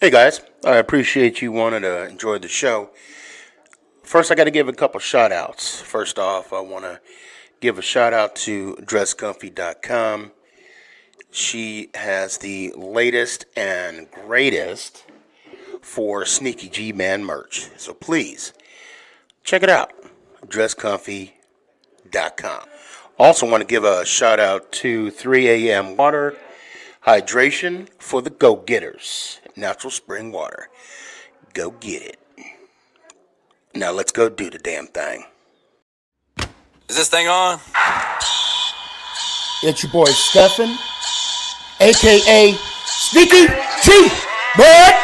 Hey guys, I appreciate you wanting to enjoy the show. First, I got to give a couple shout outs. First off, I want to give a shout out to dresscomfy.com. She has the latest and greatest for Sneaky G Man merch. So please check it out. Dresscomfy.com. Also, want to give a shout out to 3 a.m. Water Hydration for the Go Getters. Natural spring water. Go get it. Now let's go do the damn thing. Is this thing on? It's your boy Stefan, aka Sneaky G, man.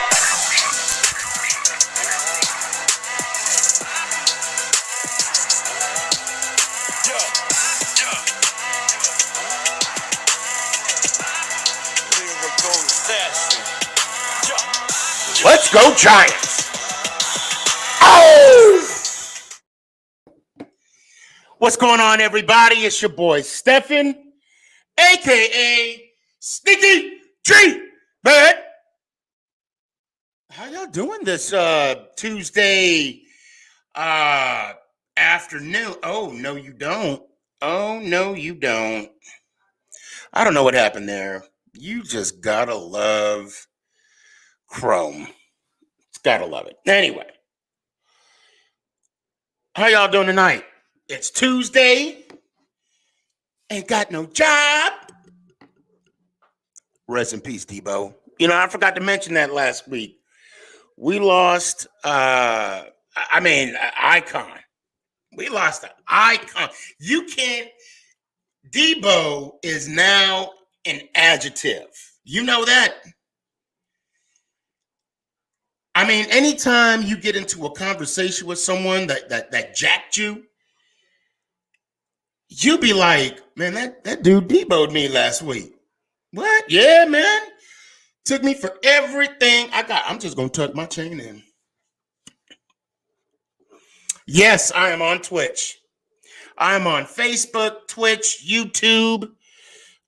Let's go Giants! Oh! What's going on, everybody? It's your boy Stefan, aka Sneaky G, man. How y'all doing this Tuesday afternoon? Oh, no, you don't. Oh, no, you don't. I don't know what happened there. You just gotta love Chrome. Gotta love it. Anyway, how y'all doing tonight? It's Tuesday. Ain't got no job. Rest in peace, Debo. You know, I forgot to mention that last week. We lost, icon. We lost an icon. You can't, Debo is now an adjective. You know that? I mean, anytime you get into a conversation with someone that jacked you, you be like, man, that dude Debo'd me last week. What? Yeah, man. Took me for everything I got. I'm just going to tuck my chain in. Yes, I am on Twitch. I am on Facebook, Twitch, YouTube.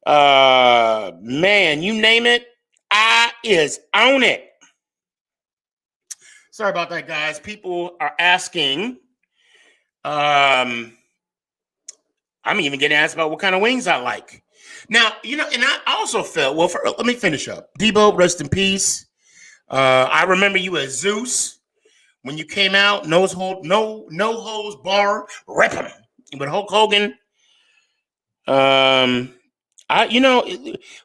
Man, you name it, I is on it. Sorry about that, guys. People are asking. I'm even getting asked about what kind of wings I like. Now, you know, and I also felt, let me finish up. Debo, rest in peace. I remember you as Zeus when you came out, no holds bar, rip him with Hulk Hogan.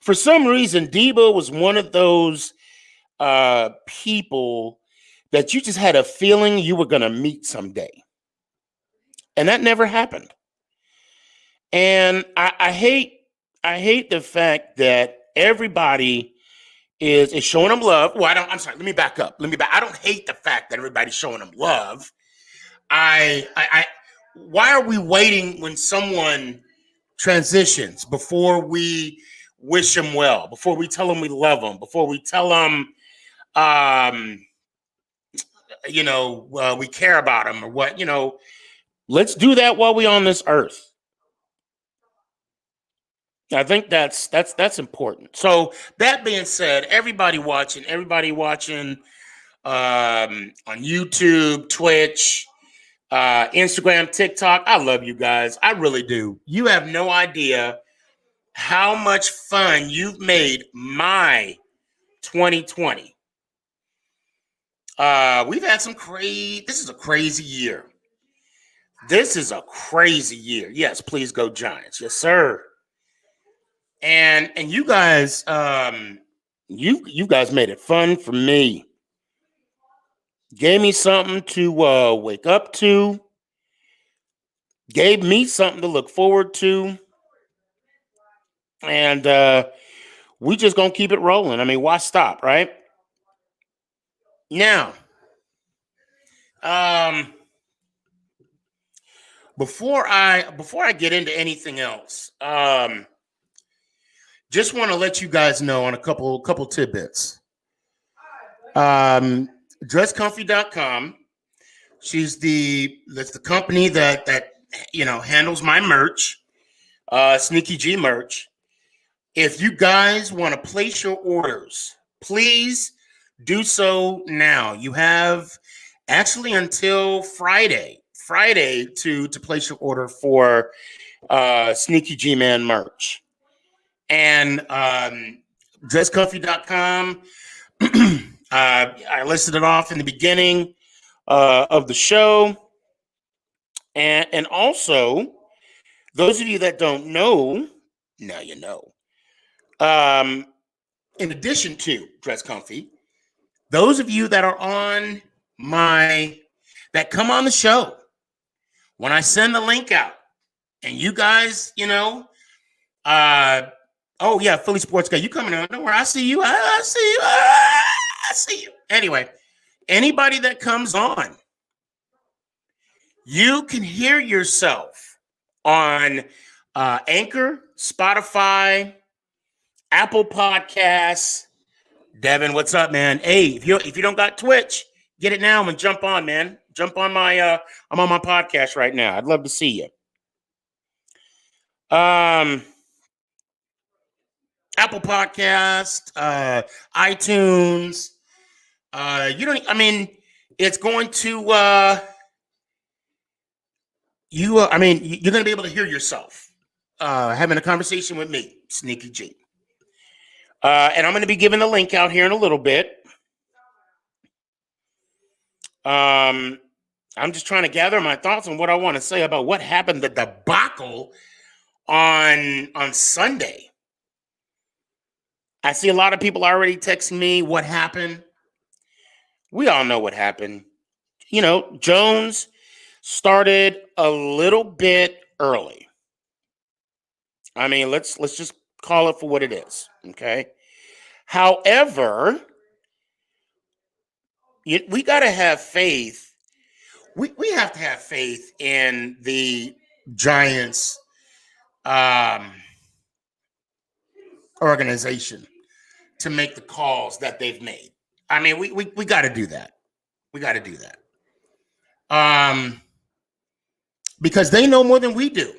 For some reason, Debo was one of those people that you just had a feeling you were going to meet someday. And that never happened. And I hate the fact that everybody is showing him love. Well, let me back up. I don't hate the fact that everybody's showing him love. Why are we waiting when someone transitions before we wish them well, before we tell them we love them, before we tell them, we care about them or what, let's do that while we're on this earth. I think that's important. So that being said, everybody watching on YouTube, Twitch, Instagram, TikTok, I love you guys. I really do. You have no idea how much fun you've made my 2020. We've had this is a crazy year. Yes, please go Giants. Yes, sir. And you guys, you guys made it fun for me. Gave me something to wake up to. Gave me something to look forward to. And we just gonna keep it rolling. I mean, why stop, right? Now, before I get into anything else, just want to let you guys know on a couple tidbits. Dresscomfy.com. That's the company that handles my merch, Sneaky G merch. If you guys want to place your orders, please do so now. You have actually until Friday to place your order for Sneaky G-Man merch. And dresscomfy.com. I listed it off in the beginning of the show. And also, those of you that don't know, now you know. In addition to Dress Comfy, those of you that are on that come on the show, when I send the link out, and you guys, oh yeah, Philly Sports Guy, you coming on? Don't worry, I see you. I see you. I see you. Anyway, anybody that comes on, you can hear yourself on Anchor, Spotify, Apple Podcasts. Devin, what's up, man? Hey, if you don't got Twitch, get it now and jump on, man. Jump on my I'm on my podcast right now. I'd love to see you. Apple Podcast, iTunes. It's going to you're going to be able to hear yourself having a conversation with me, Sneaky G. And I'm going to be giving the link out here in a little bit. I'm just trying to gather my thoughts on what I want to say about what happened, the debacle on Sunday. I see a lot of people already texting me what happened. We all know what happened. Jones started a little bit early. I mean, let's just call it for what it is, okay? However, we got to have faith. We have to have faith in the Giants organization to make the calls that they've made. I mean, we got to do that. We got to do that. Because they know more than we do.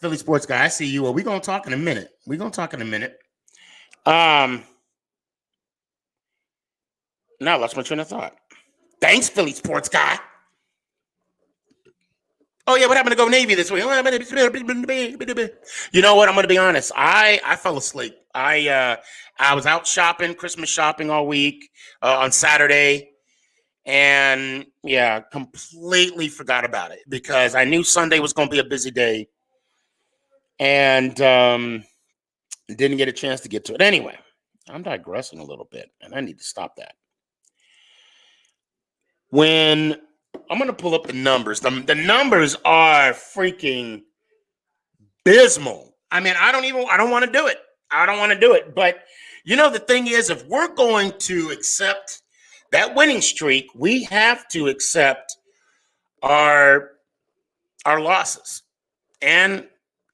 Philly Sports Guy, I see you. Well, we're going to talk in a minute. Now, lost my train of thought. Thanks, Philly Sports Guy. Oh, yeah, what happened to Go Navy this week? You know what? I'm going to be honest. I fell asleep. I was out shopping, Christmas shopping all week on Saturday. And, yeah, completely forgot about it because I knew Sunday was going to be a busy day. And didn't get a chance to get to it. Anyway, I'm digressing a little bit, and I need to stop that. When I'm going to pull up the numbers, the numbers are freaking abysmal. I mean, I don't want to do it. But, the thing is, if we're going to accept that winning streak, we have to accept our losses. And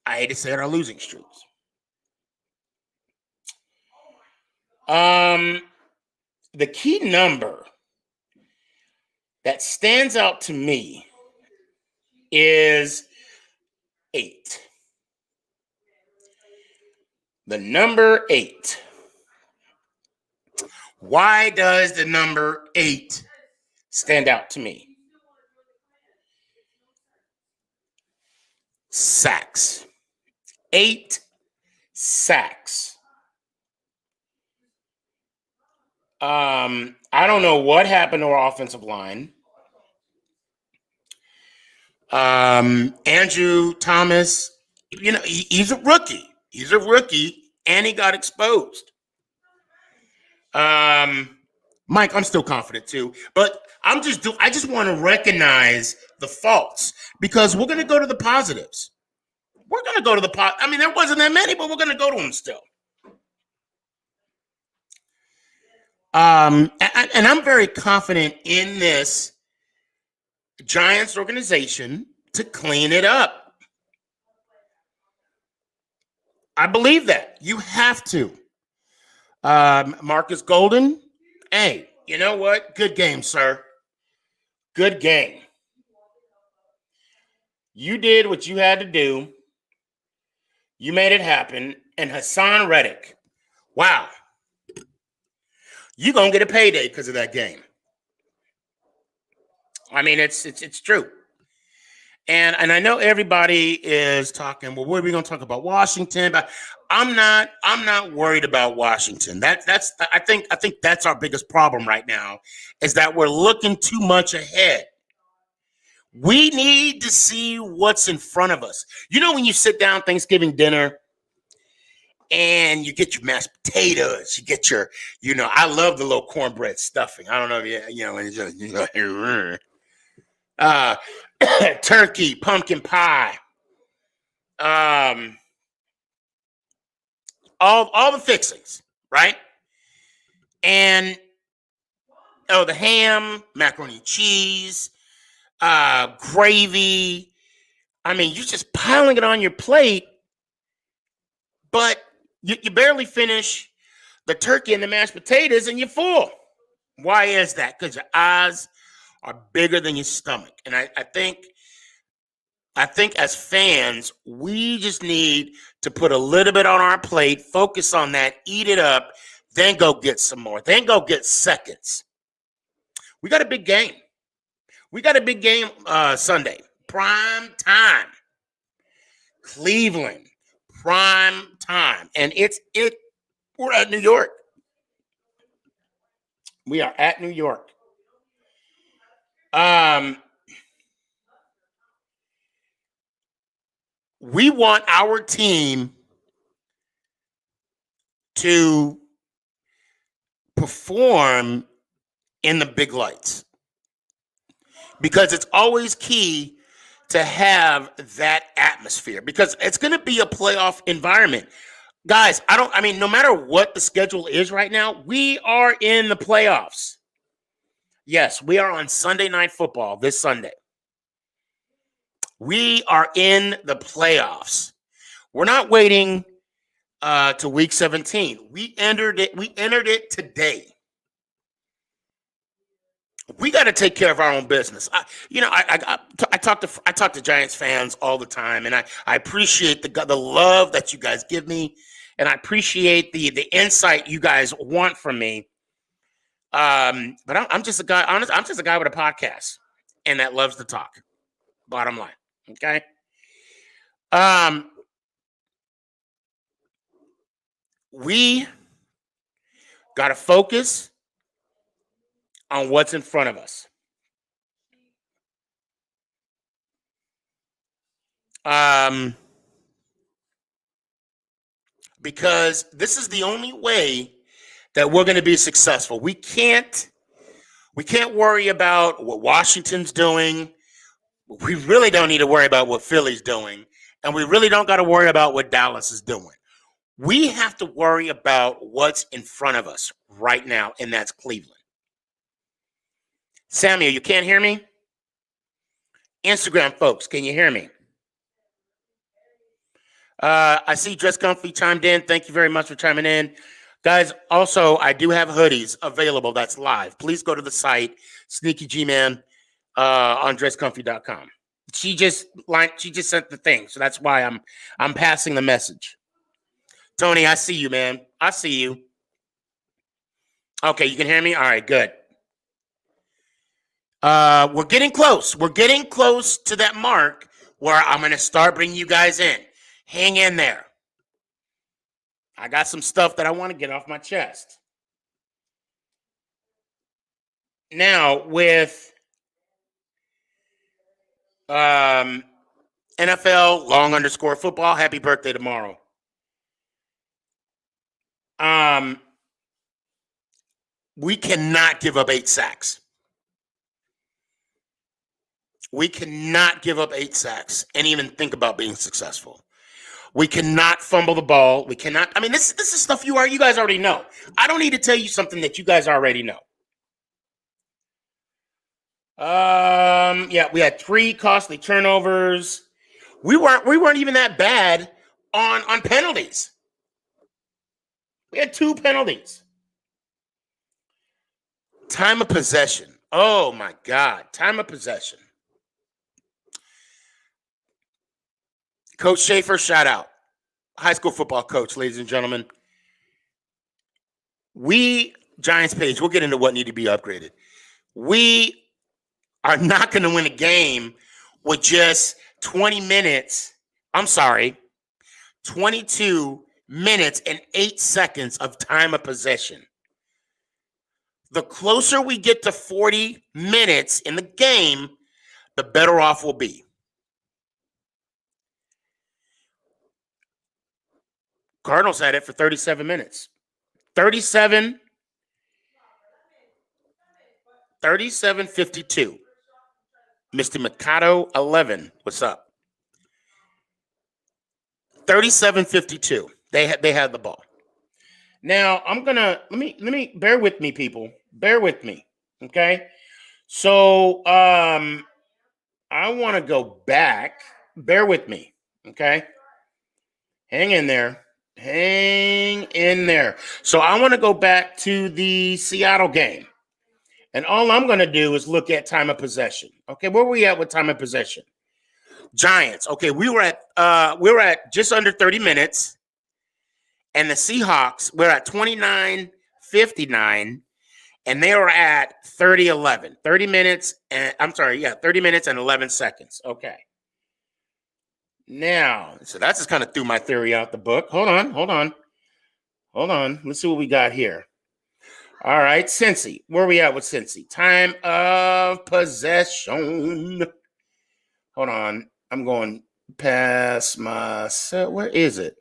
I hate to say it, our losing streaks. The key number that stands out to me is 8. The number 8. Why does the number 8 stand out to me? Sacks. 8 sacks. I don't know what happened to our offensive line. Andrew Thomas, he's a rookie. And he got exposed. Mike, I'm still confident too, but I just want to recognize the faults because we're going to go to the positives. I mean, there wasn't that many, but we're going to go to them still. And I'm very confident in this Giants organization to clean it up. I believe that. You have to. Marcus Golden, hey, you know what? Good game, sir. Good game. You did what you had to do. You made it happen. And Hassan Reddick, wow. you're gonna get a payday because of that game. I mean, it's true. And I know everybody is talking, well, what are we going to talk about? Washington, but I'm not worried about Washington. I think that's our biggest problem right now, is that we're looking too much ahead. We need to see what's in front of us. You know, when you sit down Thanksgiving dinner and you get your mashed potatoes, you get your, I love the little cornbread stuffing. I don't know if and it's just, turkey, pumpkin pie, all the fixings, right? And the ham, macaroni and cheese, gravy. I mean, you're just piling it on your plate, but you barely finish the turkey and the mashed potatoes, and you're full. Why is that? Because your eyes are bigger than your stomach, and I think as fans, we just need to put a little bit on our plate, focus on that, eat it up, then go get some more. Then go get seconds. We got a big game. Sunday. Prime time. Cleveland. Prime time. And we're at New York. We are at New York. We want our team to perform in the big lights, because it's always key to have that atmosphere, because it's going to be a playoff environment. Guys, no matter what the schedule is right now, we are in the playoffs. Yes, we are on Sunday Night Football this Sunday. We are in the playoffs. We're not waiting to week 17. We entered it today. We got to take care of our own business. I talk to Giants fans all the time, and I appreciate the love that you guys give me, and I appreciate the insight you guys want from me. But I'm just a guy. Honestly, I'm just a guy with a podcast, and that loves to talk. Bottom line, okay. We got to focus on what's in front of us. Because this is the only way that we're going to be successful. We can't worry about what Washington's doing. We really don't need to worry about what Philly's doing. And we really don't got to worry about what Dallas is doing. We have to worry about what's in front of us right now, and that's Cleveland. Samuel, you can't hear me? Instagram folks, can you hear me? I see Dress Comfy chimed in. Thank you very much for chiming in. Guys, also, I do have hoodies available that's live. Please go to the site, Sneaky G-Man, on dresscomfy.com. She just sent the thing, so that's why I'm passing the message. Tony, I see you, man. I see you. Okay, you can hear me? All right, good. We're getting close. We're getting close to that mark where I'm going to start bringing you guys in. Hang in there. I got some stuff that I want to get off my chest. Now, with NFL _football, happy birthday tomorrow. We cannot give up 8 sacks. We cannot give up 8 sacks and even think about being successful. We cannot fumble the ball. We cannot. I mean, this is stuff you guys already know. I don't need to tell you something that you guys already know. Yeah, we had 3 costly turnovers. We weren't even that bad on penalties. We had 2 penalties. Time of possession. Oh my God, time of possession. Coach Schaefer, shout out. High school football coach, ladies and gentlemen. We Giants page, we'll get into what need to be upgraded. We are not going to win a game with just 20 minutes. I'm sorry, 22 minutes and 8 seconds of time of possession. The closer we get to 40 minutes in the game, the better off we'll be. Cardinals had it for 37 minutes. 37-52. Mr. Mikado 11. What's up? 37-52. They had the ball. Now I'm gonna let me bear with me, people. Bear with me. Okay. So I want to go back. Bear with me. Okay. Hang in there. Hang in there. So I want to go back to the Seattle game. And all I'm going to do is look at time of possession. Okay, where were we at with time of possession? Giants. Okay, we were at just under 30 minutes. And the Seahawks were at 29-59. And they were at 30-11. 30 minutes and 30 minutes and 11 seconds. Okay. Now, so that just kind of threw my theory out the book. Hold on. Let's see what we got here. All right, Cincy. Where are we at with Cincy? Time of possession. Hold on. I'm going past myself. Where is it?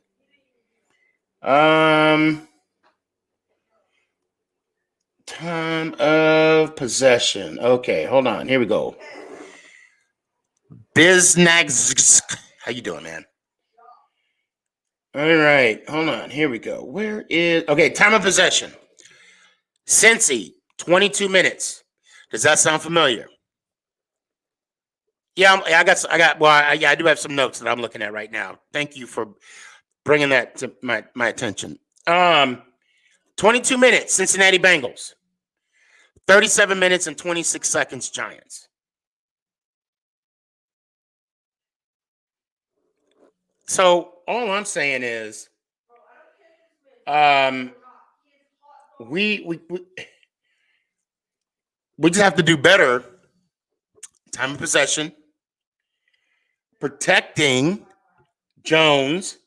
Time of possession. Okay, hold on. Here we go. Biznags. How you doing, man? All right, hold on. Here we go. Where is... Okay, time of possession. Cincy, 22 minutes. Does that sound familiar? Yeah, I do have some notes that I'm looking at right now. Thank you for bringing that to my attention. 22 minutes, Cincinnati Bengals. 37 minutes and 26 seconds, Giants. So all I'm saying is, we just have to do better. Time of possession, protecting Jones,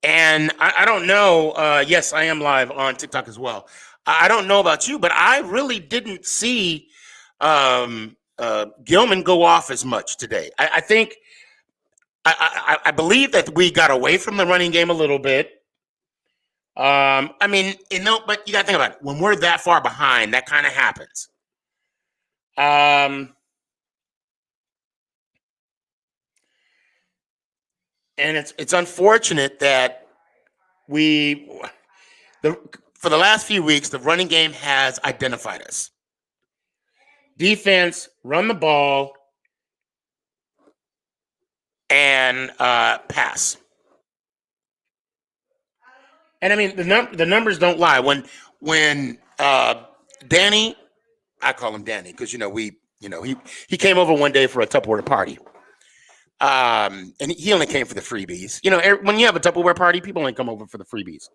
and I don't know. Yes, I am live on TikTok as well. I don't know about you, but I really didn't see Gilman go off as much today. I think I believe that we got away from the running game a little bit. But you got to think about it. When we're that far behind, that kind of happens. And it's unfortunate that for the last few weeks, the running game has identified us. Defense, run the ball, and pass. And the numbers don't lie. When Danny, I call him Danny because he came over one day for a Tupperware party. And he only came for the freebies. When you have a Tupperware party, people only come over for the freebies.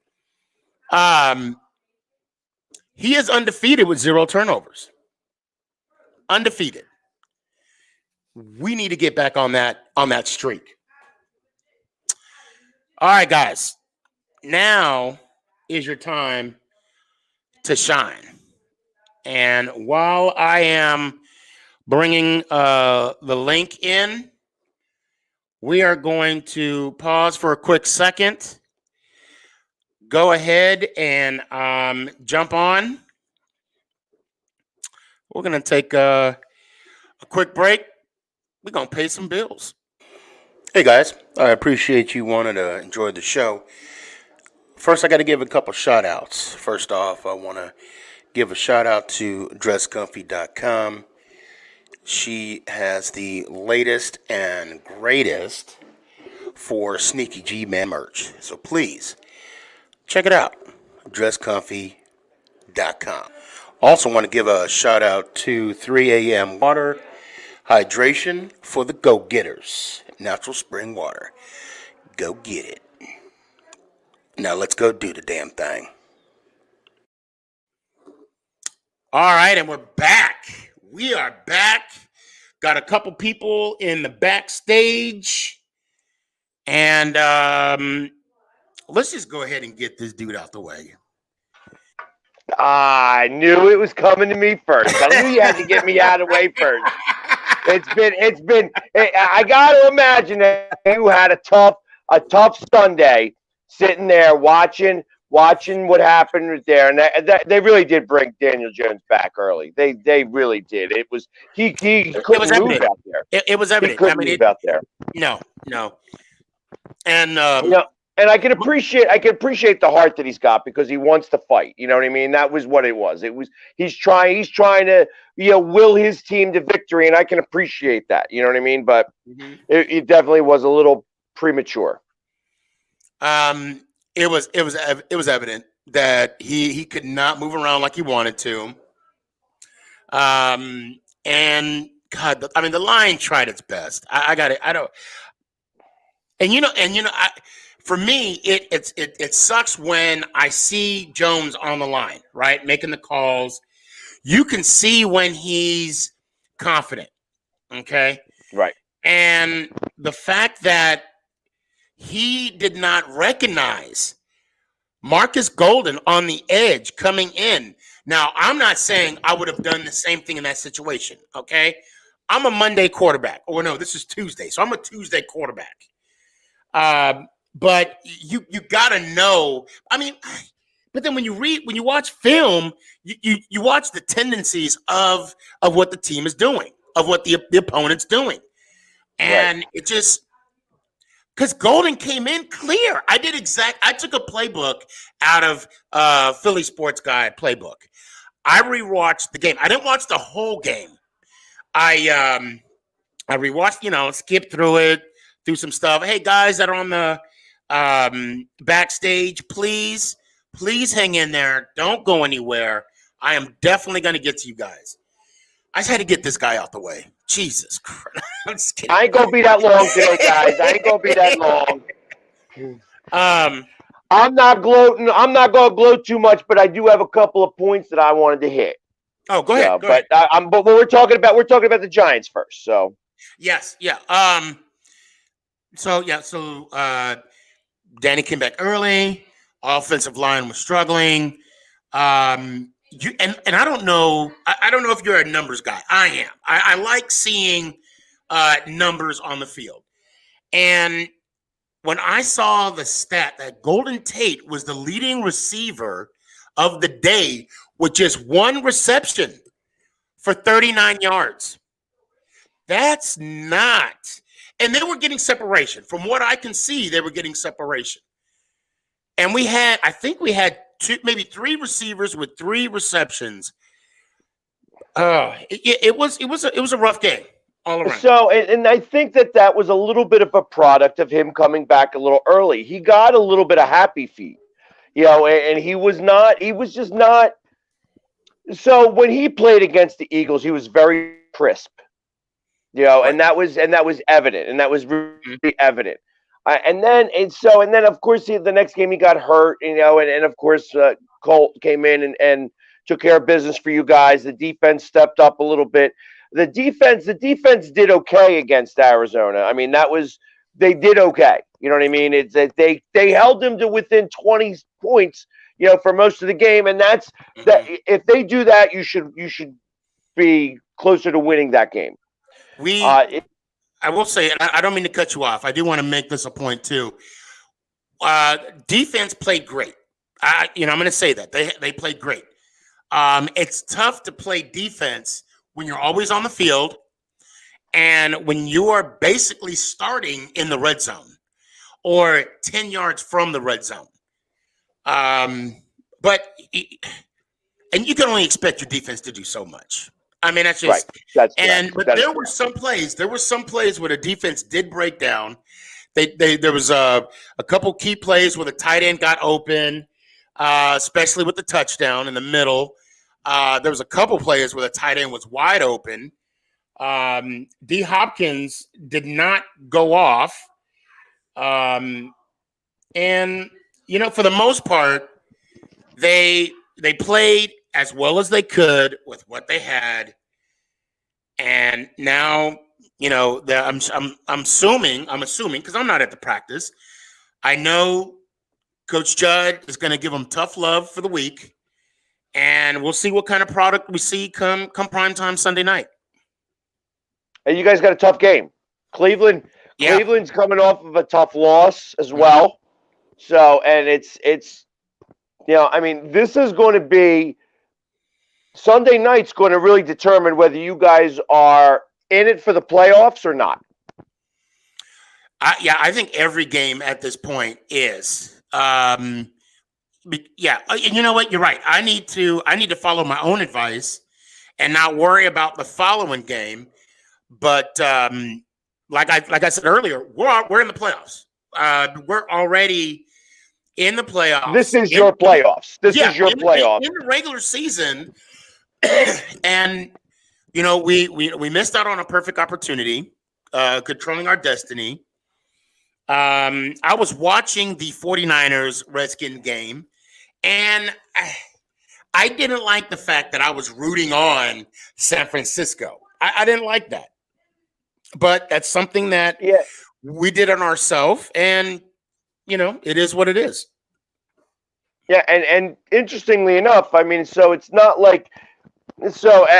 He is undefeated with 0 turnovers. Undefeated. We need to get back on that streak. All right, guys. Now is your time to shine. And while I am bringing the link in, we are going to pause for a quick second. Go ahead and jump on. We're going to take a quick break. We're going to pay some bills. Hey, guys. I appreciate you wanting to enjoy the show. First, I got to give a couple shout-outs. First off, I want to give a shout-out to dresscomfy.com. She has the latest and greatest for sneakg man merch. So please, check it out. dresscomfy.com. Also want to give a shout-out to 3 a.m. Water Hydration for the go-getters. Natural spring water. Go get it. Now let's go do the damn thing. All right, and we're back. We are back. Got a couple people in the backstage. And let's just go ahead and get this dude out the way. I knew it was coming to me first. I knew you had to get me out of the way first. I got to imagine that you had a tough Sunday sitting there watching what happened right there, and they really did bring Daniel Jones back early. They really did. It was he couldn't move out there. It was evident. He couldn't move out there. No, and and I can appreciate the heart that he's got because he wants to fight. You know what I mean? That was what it was. He's trying to will his team to victory, and I can appreciate that. You know what I mean? But it definitely was a little premature. It was evident that he could not move around like he wanted to. And God, I mean, the line tried its best. I got it. I don't. And for me, it sucks when I see Jones on the line, right, making the calls. You can see when he's confident, okay, right, and the fact that he did not recognize Marcus Golden on the edge coming in. Now, I'm not saying I would have done the same thing in that situation, okay? I'm a Monday quarterback. Or no, this is Tuesday, so I'm a Tuesday quarterback. But you got to know. I mean, but then when you watch film, you watch the tendencies of what the team is doing, of what the opponent's doing, and it just because Golden came in clear. I took a playbook out of Philly Sports Guy playbook. I rewatched the game. I didn't watch the whole game. I rewatched, skipped through it, do some stuff. Hey guys that are on the backstage, please hang in there. Don't go anywhere. I am definitely going to get to you guys. I just had to get this guy out the way. Jesus Christ. I'm just kidding. I ain't going to be that long today, guys. I ain't going to be that long. I'm not gloating. I'm not going to gloat too much, but I do have a couple of points that I wanted to hit. Oh, go ahead. But we're talking about the Giants first. So yes, yeah. So Danny came back early. Offensive line was struggling. And I don't know. I don't know if you're a numbers guy. I am. I like seeing numbers on the field. And when I saw the stat that Golden Tate was the leading receiver of the day with just one reception for 39 yards, that's not. And they were getting separation. From what I can see, they were getting separation. And I think we had maybe three receivers with three receptions. It was a rough game all around. So, and I think that was a little bit of a product of him coming back a little early. He got a little bit of happy feet, and he was just not. So when he played against the Eagles, he was very crisp, and that was evident, and that was really evident. And then of course the next game he got hurt, and of course Colt came in and took care of business for you guys. The defense stepped up a little bit. The defense did okay against Arizona. I mean, they did okay. You know what I mean? It's that they held them to within 20 points, for most of the game, and that's that. If they do that, you should be closer to winning that game. I will say, I don't mean to cut you off. I do want to make this a point too. Defense played great. I'm going to say that they played great. It's tough to play defense when you're always on the field and when you are basically starting in the red zone or 10 yards from the red zone. And you can only expect your defense to do so much. I mean, that's just but there were some plays where the defense did break down. There was a couple key plays where the tight end got open, especially with the touchdown in the middle. There was a couple plays where the tight end was wide open. D. Hopkins did not go off. And for the most part, they played as well as they could with what they had, and now I'm assuming because I'm not at the practice. I know Coach Judd is going to give them tough love for the week, and we'll see what kind of product we see come primetime Sunday night. And you guys got a tough game. Cleveland's coming off of a tough loss as well. So, and it's this is going to be Sunday night's going to really determine whether you guys are in it for the playoffs or not. I think every game at this point is. And you know what? You're right. I need to follow my own advice and not worry about the following game. But like I said earlier, we're in the playoffs. We're already in the playoffs. This is your playoffs. This is your playoffs. In the regular season, and we missed out on a perfect opportunity, controlling our destiny. I was watching the 49ers Redskins game, and I didn't like the fact that I was rooting on San Francisco. I didn't like that. But that's something that we did on ourselves, and it is what it is. Yeah, and interestingly enough, so it's not like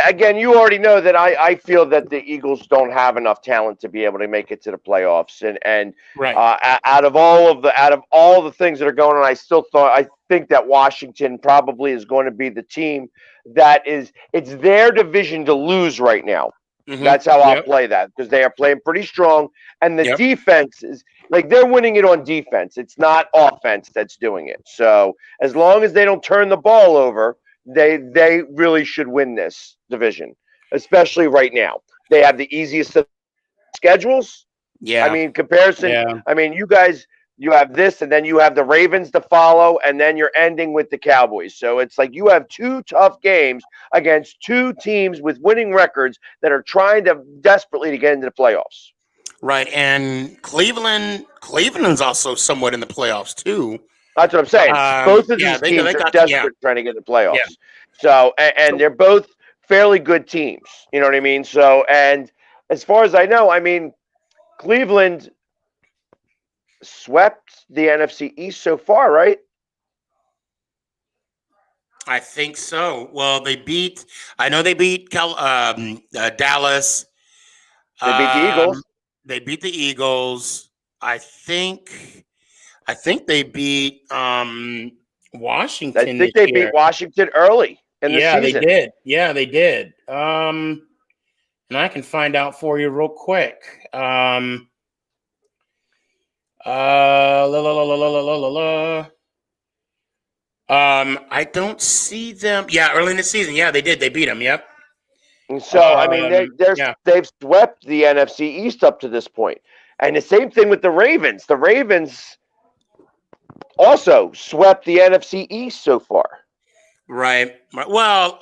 again, you already know that I feel that the Eagles don't have enough talent to be able to make it to the playoffs, and right. Out of all the things that are going on, I think that Washington probably is going to be the team that it's their division to lose right now. Mm-hmm. That's how I'll play that, because they are playing pretty strong, and the defense is they're winning it on defense. It's not offense that's doing it. So as long as they don't turn the ball over, they really should win this division, especially right now. They have the easiest of schedules. Yeah, comparison. Yeah. You guys, you have this, and then you have the Ravens to follow, and then you're ending with the Cowboys. So it's like you have two tough games against two teams with winning records that are trying desperately to get into the playoffs. Right, and Cleveland's also somewhat in the playoffs too. That's what I'm saying. Both of these teams are desperate trying to get in the playoffs. Yeah. So, and they're both fairly good teams. You know what I mean? So, and as far as I know, Cleveland swept the NFC East so far, right? I think so. Well, they beat Dallas. They beat the Eagles. They beat the Eagles. I think they beat Washington. I think they beat Washington early in the season. They did. Yeah, they did. And I can find out for you real quick. I don't see them. Yeah, early in the season. Yeah, they did. They beat them. Yep. And so they've swept the NFC East up to this point. And the same thing with the Ravens. The Ravens also swept the NFC East so far. Right. Well,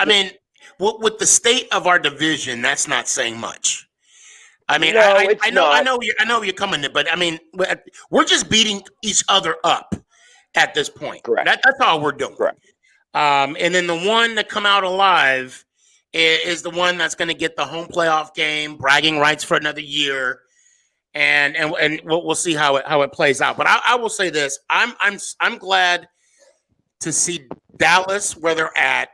with the state of our division, that's not saying much. I know you're coming to, but we're just beating each other up at this point. Correct. That's all we're doing. Correct. And then the one that come out alive is the one that's going to get the home playoff game, bragging rights for another year, and we'll see how it plays out. But I will say this: I'm glad to see Dallas where they're at,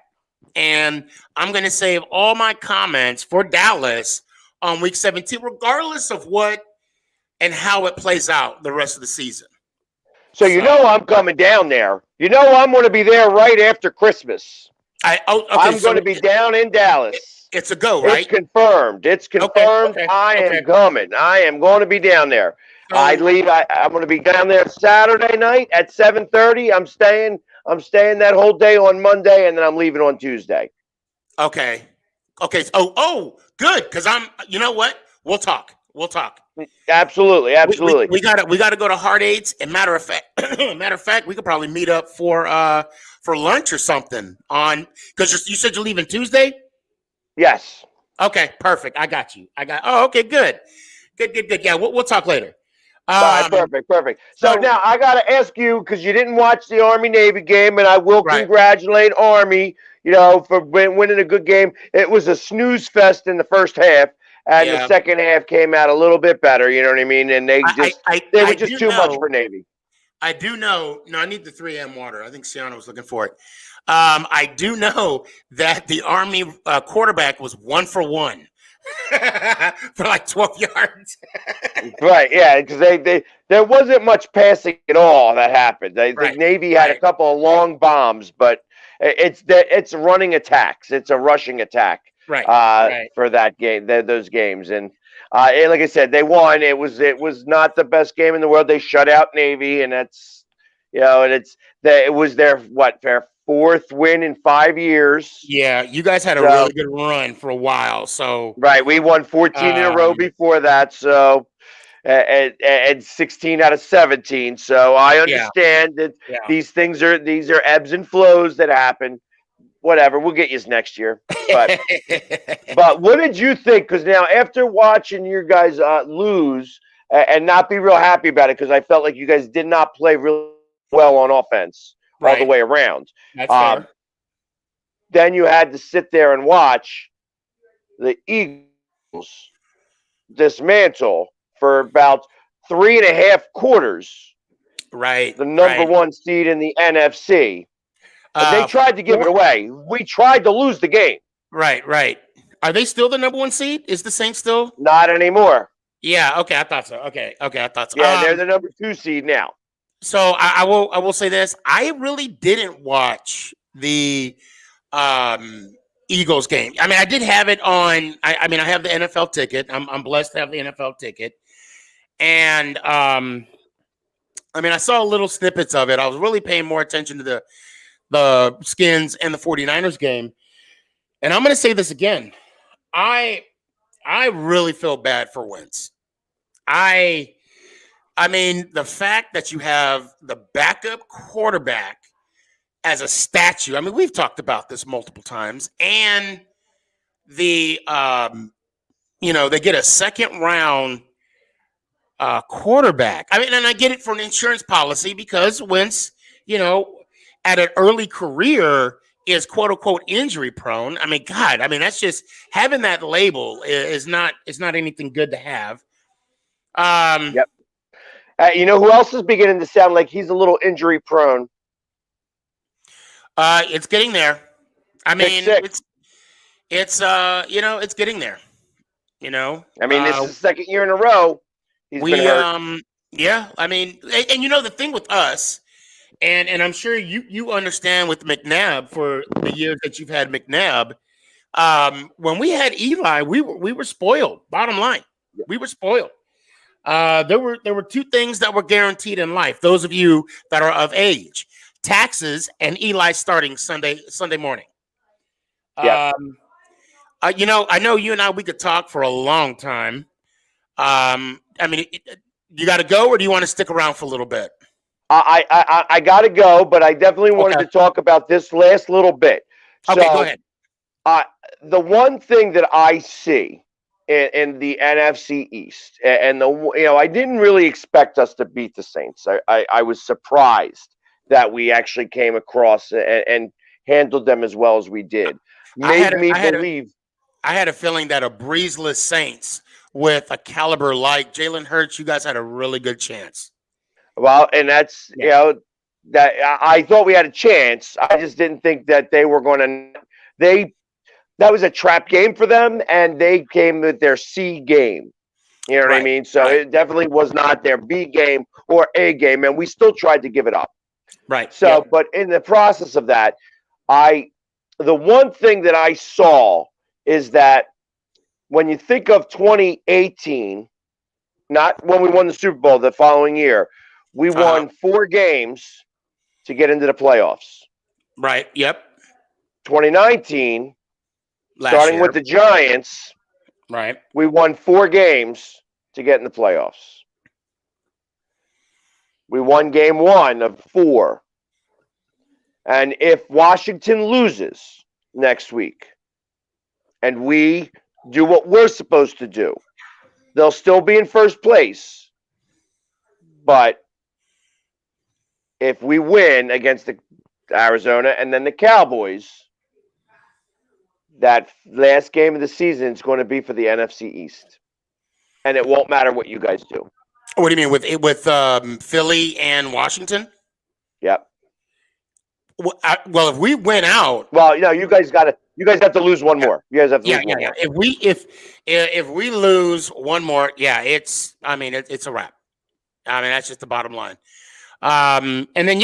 and I'm going to save all my comments for Dallas on week 17, regardless of what and how it plays out the rest of the season. So I'm coming down there. I'm going to be there right after Christmas. I'm going to be down in Dallas. It's a go, right? It's confirmed. Okay. I am coming. I am going to be down there. I leave. I'm going to be down there Saturday night at 7:30. I'm staying that whole day on Monday, and then I'm leaving on Tuesday. Okay. Oh, good. Because you know what? We'll talk. Absolutely. We gotta go to Hard Eights. And matter of fact, we could probably meet up for lunch or something because you said you're leaving Tuesday. Yes. Okay. Perfect. I got you. Oh, okay. Good. Yeah. We'll talk later. All right, perfect. So now I got to ask you, because you didn't watch the Army-Navy game, and I will congratulate Army. for winning a good game. It was a snooze fest in the first half, and the Yeah. second half came out a little bit better. You know what I mean? And they were just too much for Navy. I do know. No, I need the 3M water. I think Sienna was looking for it. I do know that the Army quarterback was 1 for 1 for like 12 yards. Right? Yeah, because there wasn't much passing at all that happened. The Navy had a couple of long bombs, but it's running attacks. It's a rushing attack. For that game, those games, and like I said, they won. It was not the best game in the world. They shut out Navy, and that's and it was their fourth win in 5 years. Yeah, you guys had a really good run for a while. So we won 14 in a row before that. So and 16 out of 17. So I understand that these are ebbs and flows that happen. Whatever, we'll get you next year. But but what did you think? Because now after watching you guys lose and not be real happy about it, because I felt like you guys did not play really well on offense all the way around. That's fair. Then you had to sit there and watch the Eagles dismantle for about 3.5 quarters. Right. The number one seed in the NFC. They tried to give it away. We tried to lose the game. Right. Are they still the number one seed? Is the Saints still? Not anymore. Yeah. Okay. I thought so. Okay. I thought so. Yeah, they're the number 2 seed now. So I will say this. I really didn't watch the Eagles game. I mean, I did have it on. I mean, I have the NFL ticket. I'm blessed to have the NFL ticket. And I mean, I saw little snippets of it. I was really paying more attention to the Skins and the 49ers game. And I'm going to say this again. I really feel bad for Wentz. I mean, the fact that you have the backup quarterback as a statue. I mean, we've talked about this multiple times. And the they get a second round quarterback. I mean, and I get it for an insurance policy because Wentz, at an early career is quote unquote injury prone. I mean, God, that's just having that label is not anything good to have. Yep. Who else is beginning to sound like he's a little injury prone? It's getting there. I mean, it's it's getting there. I mean, this is the second year in a row he's been hurt. Yeah. I mean, and the thing with us. And I'm sure you understand with McNabb for the years that you've had McNabb. When we had Eli, we were spoiled. Bottom line, we were spoiled. There were 2 things that were guaranteed in life. Those of you that are of age: taxes and Eli starting Sunday morning. Yeah. I know you and we could talk for a long time. I mean, you got to go, or do you want to stick around for a little bit? I got to go, but I definitely wanted to talk about this last little bit. Okay, go ahead. The one thing that I see in the NFC East, and I didn't really expect us to beat the Saints. I was surprised that we actually came across and handled them as well as we did. I had a feeling that a breezeless Saints with a caliber like Jalen Hurts, you guys had a really good chance. Well, and that's that I thought we had a chance. I just didn't think that they were going to. That was a trap game for them, and they came with their C game. You know what I mean? So it definitely was not their B game or A game, and we still tried to give it up. Right. So, but in the process of that, the one thing that I saw is that when you think of 2018, not when we won the Super Bowl the following year, we won 4 games to get into the playoffs. Right. Yep. 2019, starting with the Giants, right, we won 4 games to get in the playoffs. We won game 1 of 4. And if Washington loses next week and we do what we're supposed to do, they'll still be in first place. But if we win against the Arizona and then the Cowboys, that last game of the season is going to be for the NFC East, and it won't matter what you guys do. What do you mean with Philly and Washington? Yep. Well, if we win out, well, you guys have to lose one more. You guys have to lose one more. If we lose one more, it's a wrap. I mean, that's just the bottom line. And then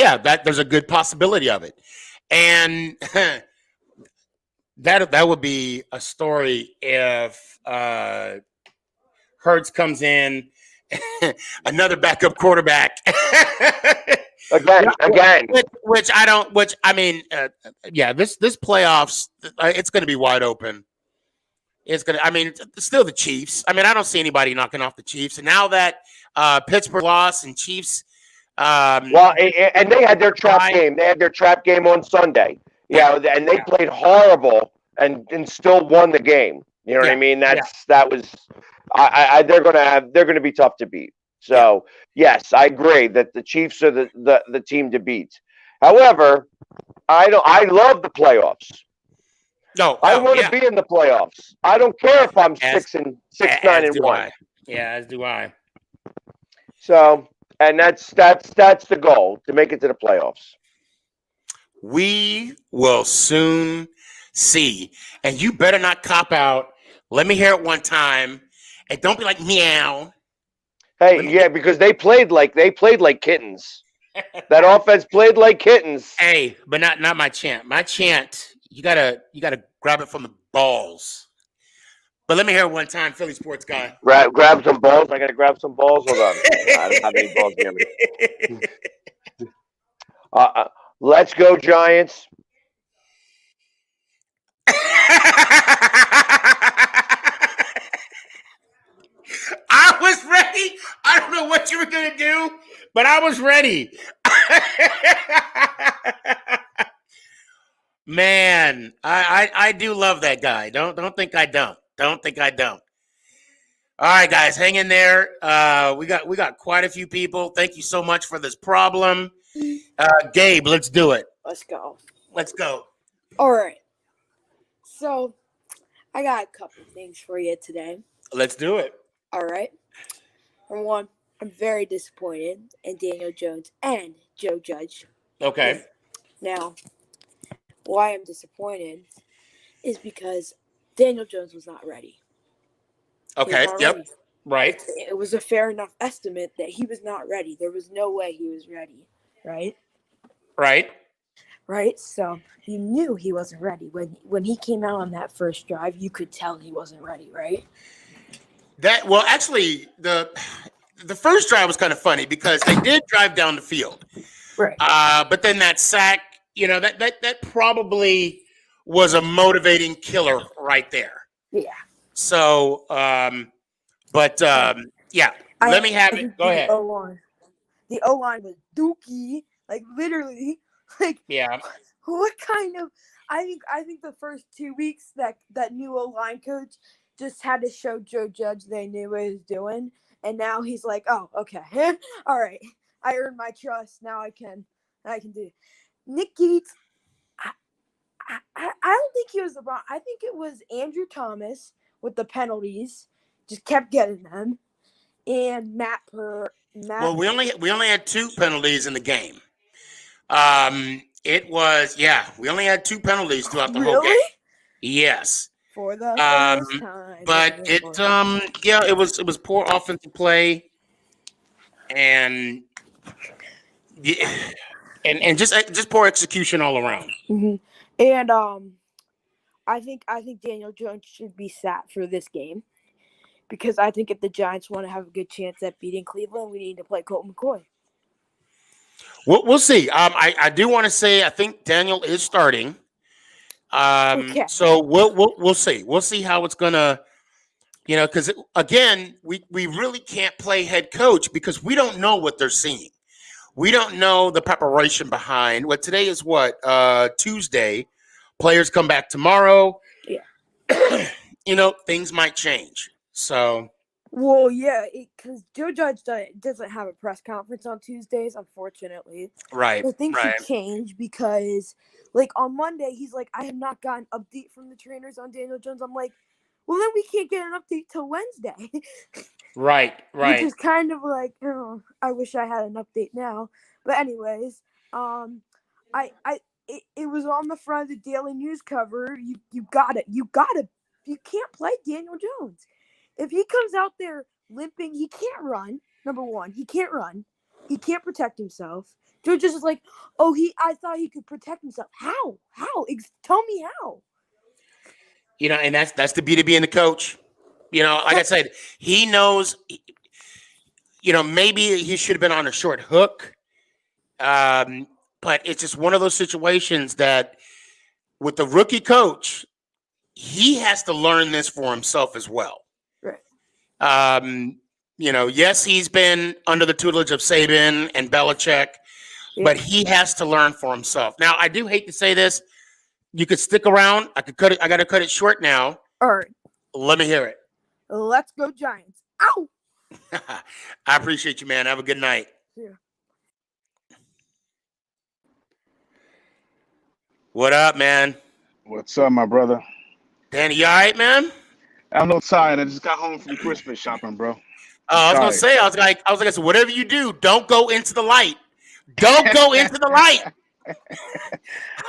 there's a good possibility of it, and that would be a story if Hurts comes in, another backup quarterback. Again. This playoffs, it's going to be wide open. It's still the Chiefs. I don't see anybody knocking off the Chiefs. And now that Pittsburgh lost and Chiefs, and they had their trap game. They had their trap game on Sunday. And they played horrible and still won the game. You know what I mean? That was. They're going to be tough to beat. So yes, I agree that the Chiefs are the team to beat. However, I love the playoffs. I want to be in the playoffs. I don't care if I'm 6-9-1. Yeah, as do I. So, and that's the goal, to make it to the playoffs. We will soon see. And you better not cop out. Let me hear it one time. And don't be like meow. Hey, because they played like kittens. That offense played like kittens. Hey, but not my chant. My chant, you gotta grab it from the balls. But let me hear it one time, Philly sports guy. Grab some balls. I gotta grab some balls. Hold on. I don't have any balls near me. Let's go, Giants. I was ready. I don't know what you were going to do, but I was ready. Man, I do love that guy. Don't think I don't. Don't think I don't. All right, guys, hang in there. We got quite a few people. Thank you so much for this problem. Gabe, let's do it. Let's go. Let's go. All right. So, I got a couple things for you today. Let's do it. All right. Number one, I'm very disappointed in Daniel Jones and Joe Judge. Okay. Now, why I'm disappointed is because Daniel Jones was not ready. Okay. Yep. Ready. Right. It was a fair enough estimate that he was not ready. There was no way he was ready. Right? Right? So you knew he wasn't ready. When he came out on that first drive, you could tell he wasn't ready, right? Actually, the first drive was kind of funny because they did drive down the field. Right. But then that sack, that probably was a motivating killer right there. Yeah. So, let me have it. Go ahead. The O-line was dookie. Like, literally. Like, yeah. What kind of... I think the first 2 weeks that new O-line coach just had to show Joe Judge they knew what he was doing. And now he's like, oh, okay. All right. I earned my trust. Now I can do it. Nick Gates, I don't think he was the wrong. I think it was Andrew Thomas with the penalties. Just kept getting them. And Matt. Well, we only had 2 penalties in the game. We only had 2 penalties throughout the whole game. Yes. For the first time. But it was poor offensive play and just poor execution all around. Mm-hmm. And I think Daniel Jones should be sat for this game because I think if the Giants want to have a good chance at beating Cleveland, we need to play Colt McCoy. We'll see. I do want to say I think Daniel is starting. Okay. So we'll see. We'll see how it's gonna, because again, we really can't play head coach because we don't know what they're seeing. We don't know the preparation behind. What today is Tuesday. Players come back tomorrow. Yeah. Things might change. So Well, yeah, because Joe Judge doesn't have a press conference on Tuesdays, unfortunately. Right. I think Right. he changed because, like, on Monday, he's like, I have not gotten an update from the trainers on Daniel Jones. I'm like, well, then we can't get an update till Wednesday. Right. Which Right. is kind of like, I wish I had an update now. But anyways, it was on the front of the Daily News cover. You can't play Daniel Jones. If he comes out there limping, he can't run. Number one, he can't run. He can't protect himself. Joe just is like, I thought he could protect himself. How? Tell me how. And that's the beauty of being the coach. Like I said, he knows. Maybe he should have been on a short hook. But it's just one of those situations that with the rookie coach, he has to learn this for himself as well. Right. Yes, he's been under the tutelage of Saban and Belichick, but he has to learn for himself. Now, I do hate to say this. You could stick around. I could cut it. I got to cut it short now. All right. Let me hear it. Let's go Giants. Ow! I appreciate you, man. Have a good night. Yeah. What up, man? What's up, my brother? Danny, you all right, man? I'm a little tired. I just got home from Christmas shopping, bro. I was gonna say, I was like, so whatever you do, don't go into the light. Don't go into the light.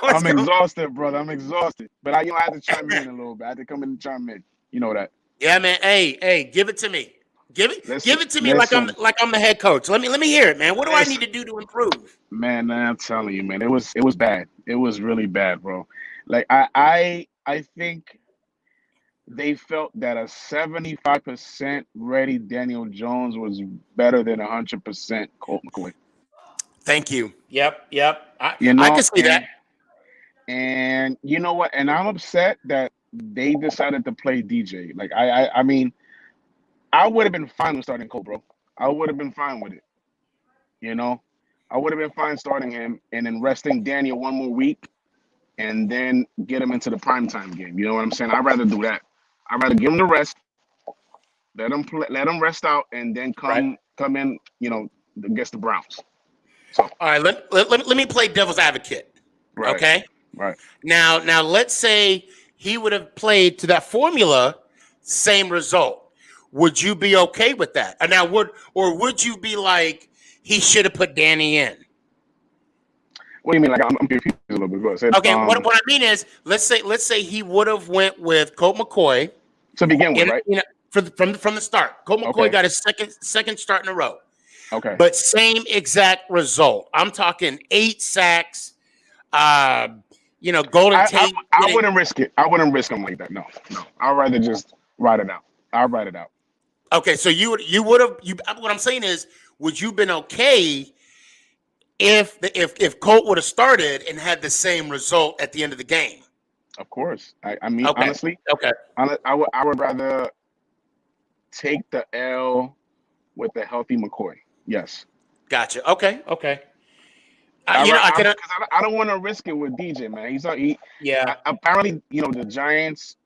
I'm exhausted, brother. I'm exhausted. But I had to chime in a little bit. I had to come in and chime in. You know that. Yeah, man. Hey, give it to me. Give it to me like I'm the head coach. Let me hear it, man. What do I need to do to improve? Man, I'm telling you, man. It was bad. It was really bad, bro. Like I think they felt that a 75% ready Daniel Jones was better than 100% Colt McCoy. Thank you. Yep. I can see that. And you know what? And I'm upset that they decided to play DJ. Like I mean, I would have been fine with starting Colt, bro. I would have been fine with it. I would have been fine starting him and then resting Daniel one more week and then get him into the primetime game. You know what I'm saying? I'd rather do that. I'd rather give him the rest, let him rest out, and then come in, against the Browns. So all right, let me play devil's advocate. Right. Okay. Right. Now let's say he would have played to that formula, same result. Would you be okay with that? And now would you be like he should have put Danny in? What do you mean? Like I'm confused a little bit. Go ahead. Okay, what I mean is let's say he would have went with Colt McCoy to begin with, right? From the start. Colt McCoy got his second start in a row. Okay. But same exact result. I'm talking 8 sacks. Golden Tate. I wouldn't risk it. I wouldn't risk him like that. No. I'd rather just ride it out. I'll ride it out. Okay, so you would have. What I'm saying is, would you been okay if Colt would have started and had the same result at the end of the game? Of course. I mean, honestly, I would rather take the L with the healthy McCoy. Yes. Gotcha. Okay. I don't want to risk it with DJ, man. Apparently, the Giants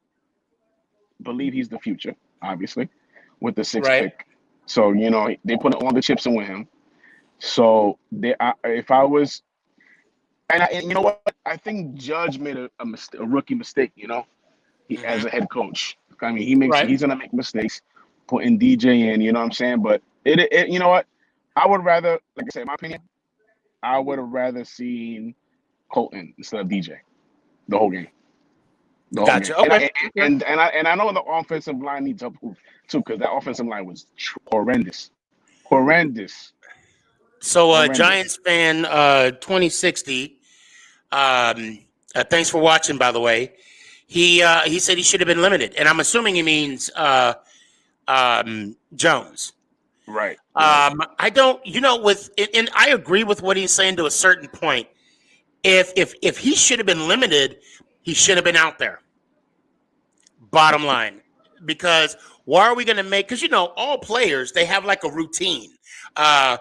believe he's the future, obviously, with the 6th pick. So they put all the chips in with him. So if I was, and you know what, I think Judge made a rookie mistake. As a head coach. I mean, he's gonna make mistakes putting DJ in. You know what I'm saying? But it you know what, I would rather, like I said, in my opinion, I would have rather seen Colton instead of DJ the whole game. Gotcha. Game. Okay. And I know the offensive line needs up too, because that offensive line was horrendous. So, Giants fan 2060. Thanks for watching, by the way. He said he should have been limited, and I'm assuming he means Jones. Right. I don't, and I agree with what he's saying to a certain point. If he should have been limited, he should have been out there. Bottom line, because why are we going to make? Because all players, they have like a routine, a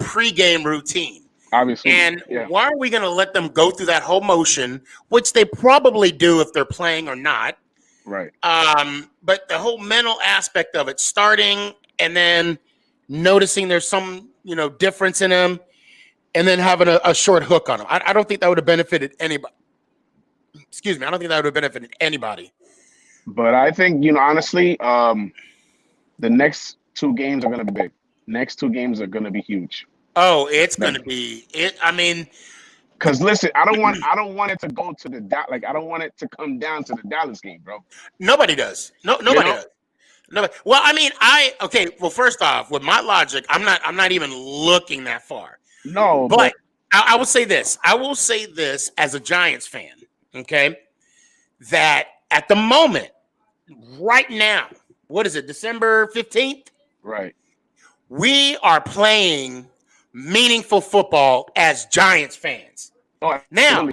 pregame routine. Obviously. And why are we going to let them go through that whole motion, which they probably do if they're playing or not, Right. But the whole mental aspect of it, starting and then noticing there's some, difference in him, and then having a short hook on him. I don't think that would have benefited anybody. Excuse me. I don't think that would have benefited anybody. But I think, honestly, the next 2 games are going to be big. Next 2 games are going to be huge. Oh, it's going to be it. I mean, because listen, I don't want it to go to the I don't want it to come down to the Dallas game, bro. Nobody does. Nobody does. Nobody. Well, I mean, okay. Well, first off, with my logic, I'm not even looking that far. No, but I will say this. I will say this as a Giants fan. Okay, that at the moment, right now, what is it? December 15th. Right. We are playing meaningful football as Giants fans. Oh, now,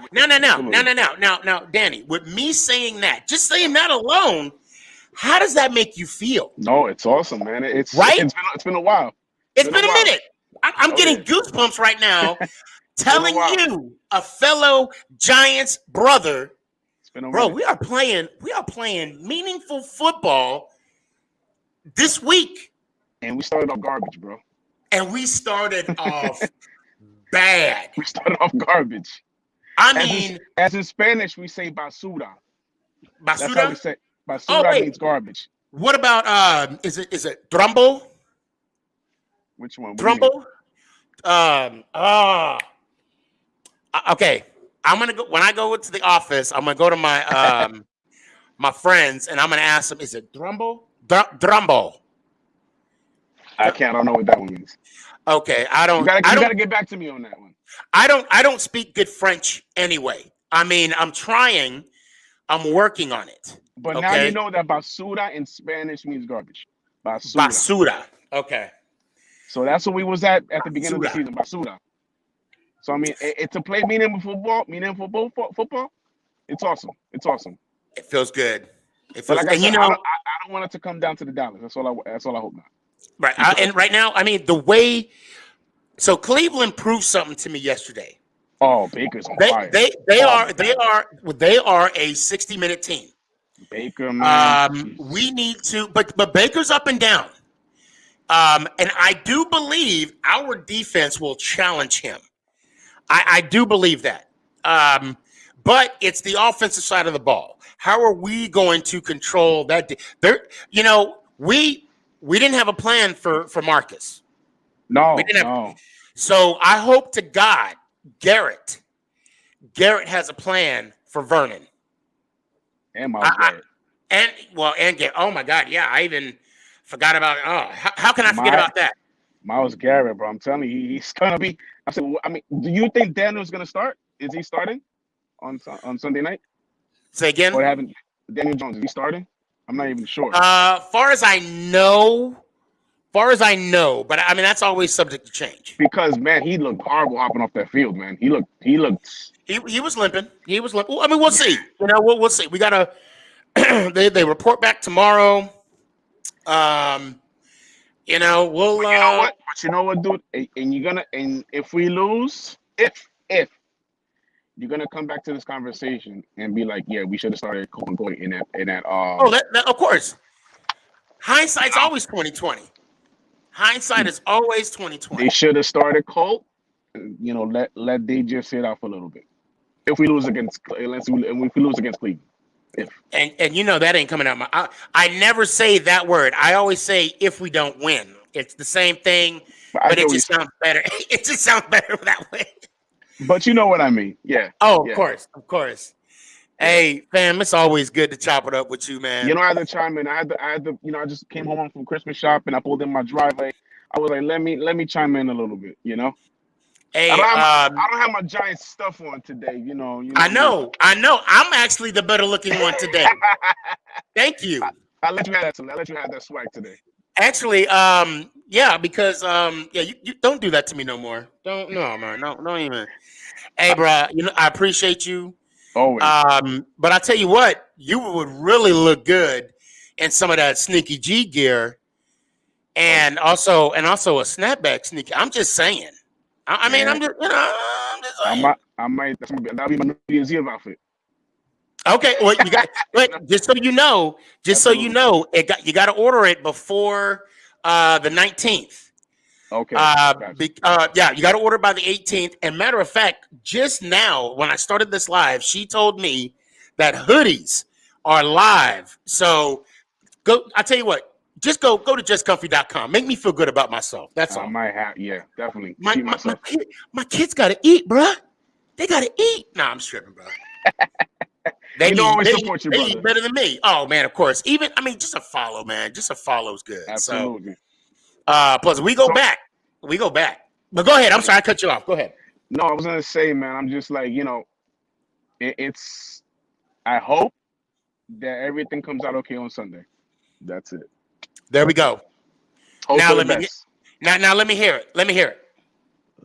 Danny, with me saying that, just saying that alone, how does that make you feel? No, it's awesome, man. It's right. It's been a while. It's been a minute. I'm getting goosebumps right now, telling you, a fellow Giants brother, bro, we are playing meaningful football this week. And we started off garbage, bro. And we started off bad. We started off garbage. As in Spanish, we say basura. Basura? That's how we say. Basura means garbage. What about is it Drumbo? Which one? Drumbo? Okay. I'm gonna go when I go to the office. I'm gonna go to my my friends and I'm gonna ask them, is it Drumbo? Drumbo. I don't know what that one means. Okay, I don't. You gotta get back to me on that one. I don't speak good French anyway. I mean, I'm trying. I'm working on it. But now you know that basura in Spanish means garbage. Basura. Okay. So that's what we was at the beginning of the season. Basura. So I mean, to play meaningful football. It's awesome. It's awesome. It feels good. It feels. But like I said, I don't want it to come down to the Dallas. That's all I hope not. Right. And right now, I mean, the way. So Cleveland proved something to me yesterday. Oh, Baker's on fire. They are a 60-minute team. Baker, man. We need to, but Baker's up and down. And I do believe our defense will challenge him. I do believe that. But it's the offensive side of the ball. How are we going to control that? We didn't have a plan for Marcus. No, we didn't have. So I hope to God Garrett has a plan for Vernon. And Miles Garrett. And Garrett. Oh my God, yeah. I even forgot about. How can I forget about that? Miles Garrett, bro. I'm telling you, he's gonna be. I mean, do you think Daniel's gonna start? Is he starting on Sunday night? Say again. Or haven't Daniel Jones? Is he starting? I'm not even sure. Far as I know, but I mean that's always subject to change. Because man, he looked horrible hopping off that field, man. He looked. He was limping. Well, I mean, we'll see. We'll see. We gotta. they report back tomorrow. We'll. You know what? But you know what, dude? And if we lose, if you're gonna come back to this conversation and be like, yeah, we should have started Colt McCoy in that. That of course. Hindsight's always 2020. Hindsight is always 2020. They should have started Colt. Let they just sit out for a little bit. If we lose against Cleveland, and that ain't coming out. I never say that word. I always say if we don't win. It's the same thing, but it just sounds better. It just sounds better that way. But you know what I mean? Yeah. Oh, of course. Hey, fam, it's always good to chop it up with you, man. I had to chime in. I had to. I just came home from Christmas shopping. I pulled in my driveway. I was like, let me chime in a little bit. Hey, I don't have my Giants stuff on today. I know. I'm actually the better looking one today. Thank you. I'll let you have that. I'll let you have that swag today. Actually, yeah, because you don't do that to me no more. Don't even. Hey, bro, I appreciate you. Always. But I tell you what, you would really look good in some of that sneaky G gear, and also a snapback sneaky. I'm just saying. I mean, I'm just saying. I might. That'll be my New Year's Eve outfit. Okay, well, you got, but just so you know, you got to order it before the 19th. Okay. Gotcha. Yeah, you got to order by the 18th. And matter of fact, just now when I started this live, she told me that hoodies are live. So go. I tell you what, just go to justcomfy.com. Make me feel good about myself. That's all. I might have, definitely. My kids got to eat, bruh. They got to eat. Nah, I'm stripping, bro. They support you, brother. eat better than me. Oh man, of course. Just a follow, man. Just a follow is good. Absolutely. So, plus we go back. But go ahead. I'm sorry, I cut you off. Go ahead. No, I was gonna say, man. I'm just like, it's. I hope that everything comes out okay on Sunday. That's it. There we go. Hope Now for let the me best. now let me hear it.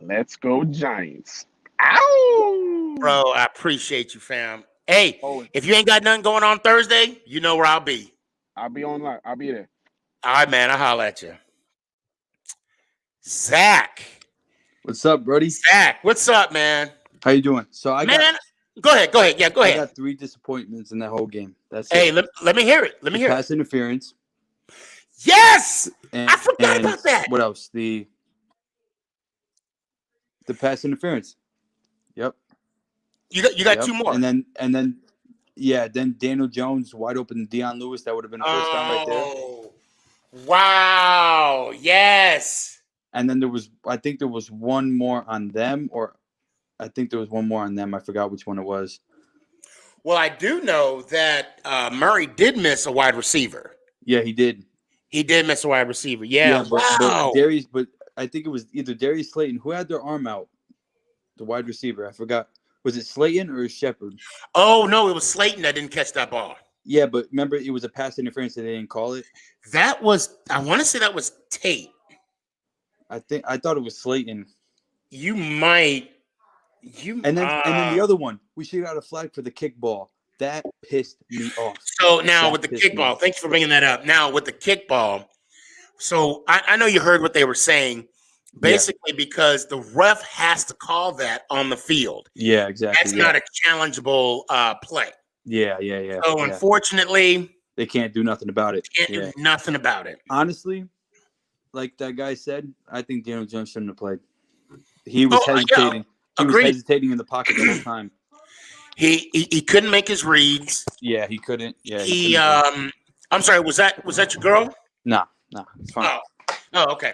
Let's go Giants. Ow! Bro, I appreciate you, fam. Hey, Oh, if you ain't got nothing going on Thursday, you know where I'll be. I'll be online. I'll be there. All right, man. I'll holler at you. Zach. What's up, Brody? Zach, what's up, man? How you doing? So Go ahead. Yeah, go ahead. I got 3 disappointments in that whole game. That's Hey, it. let me hear it. Pass interference. Yes! And, I forgot about that. What else? The pass interference. Yep. You got 2 more. And then then Daniel Jones wide open to Deion Lewis. That would have been a first down right there. Oh, wow. Yes. And then I think there was one more on them, I forgot which one it was. Well, I do know that Murray did miss a wide receiver. Yeah, he did. He did miss a wide receiver. Yeah. Wow. But I think it was either Darius Slayton who had their arm out. The wide receiver. I forgot. Was it Slayton or Shepard? Oh, no, it was Slayton that didn't catch that ball. Yeah, but remember, it was a pass interference and they didn't call it. I want to say that was Tate. I thought it was Slayton. And then the other one, we should have got a flag for the kickball. That pissed me off. So now with the kickball, thanks for bringing that up. Now with the kickball, so I know you heard what they were saying. Basically, because the ref has to call that on the field. Yeah, exactly. That's not a challengeable play. Yeah. So unfortunately, they can't do nothing about it. Can't do nothing about it. Honestly, like that guy said, I think Daniel Jones shouldn't have played. He was hesitating. He was hesitating in the pocket the whole time. He couldn't make his reads. Yeah, he couldn't. Yeah. I'm sorry. Was that your girl? No, it's fine. Oh, okay.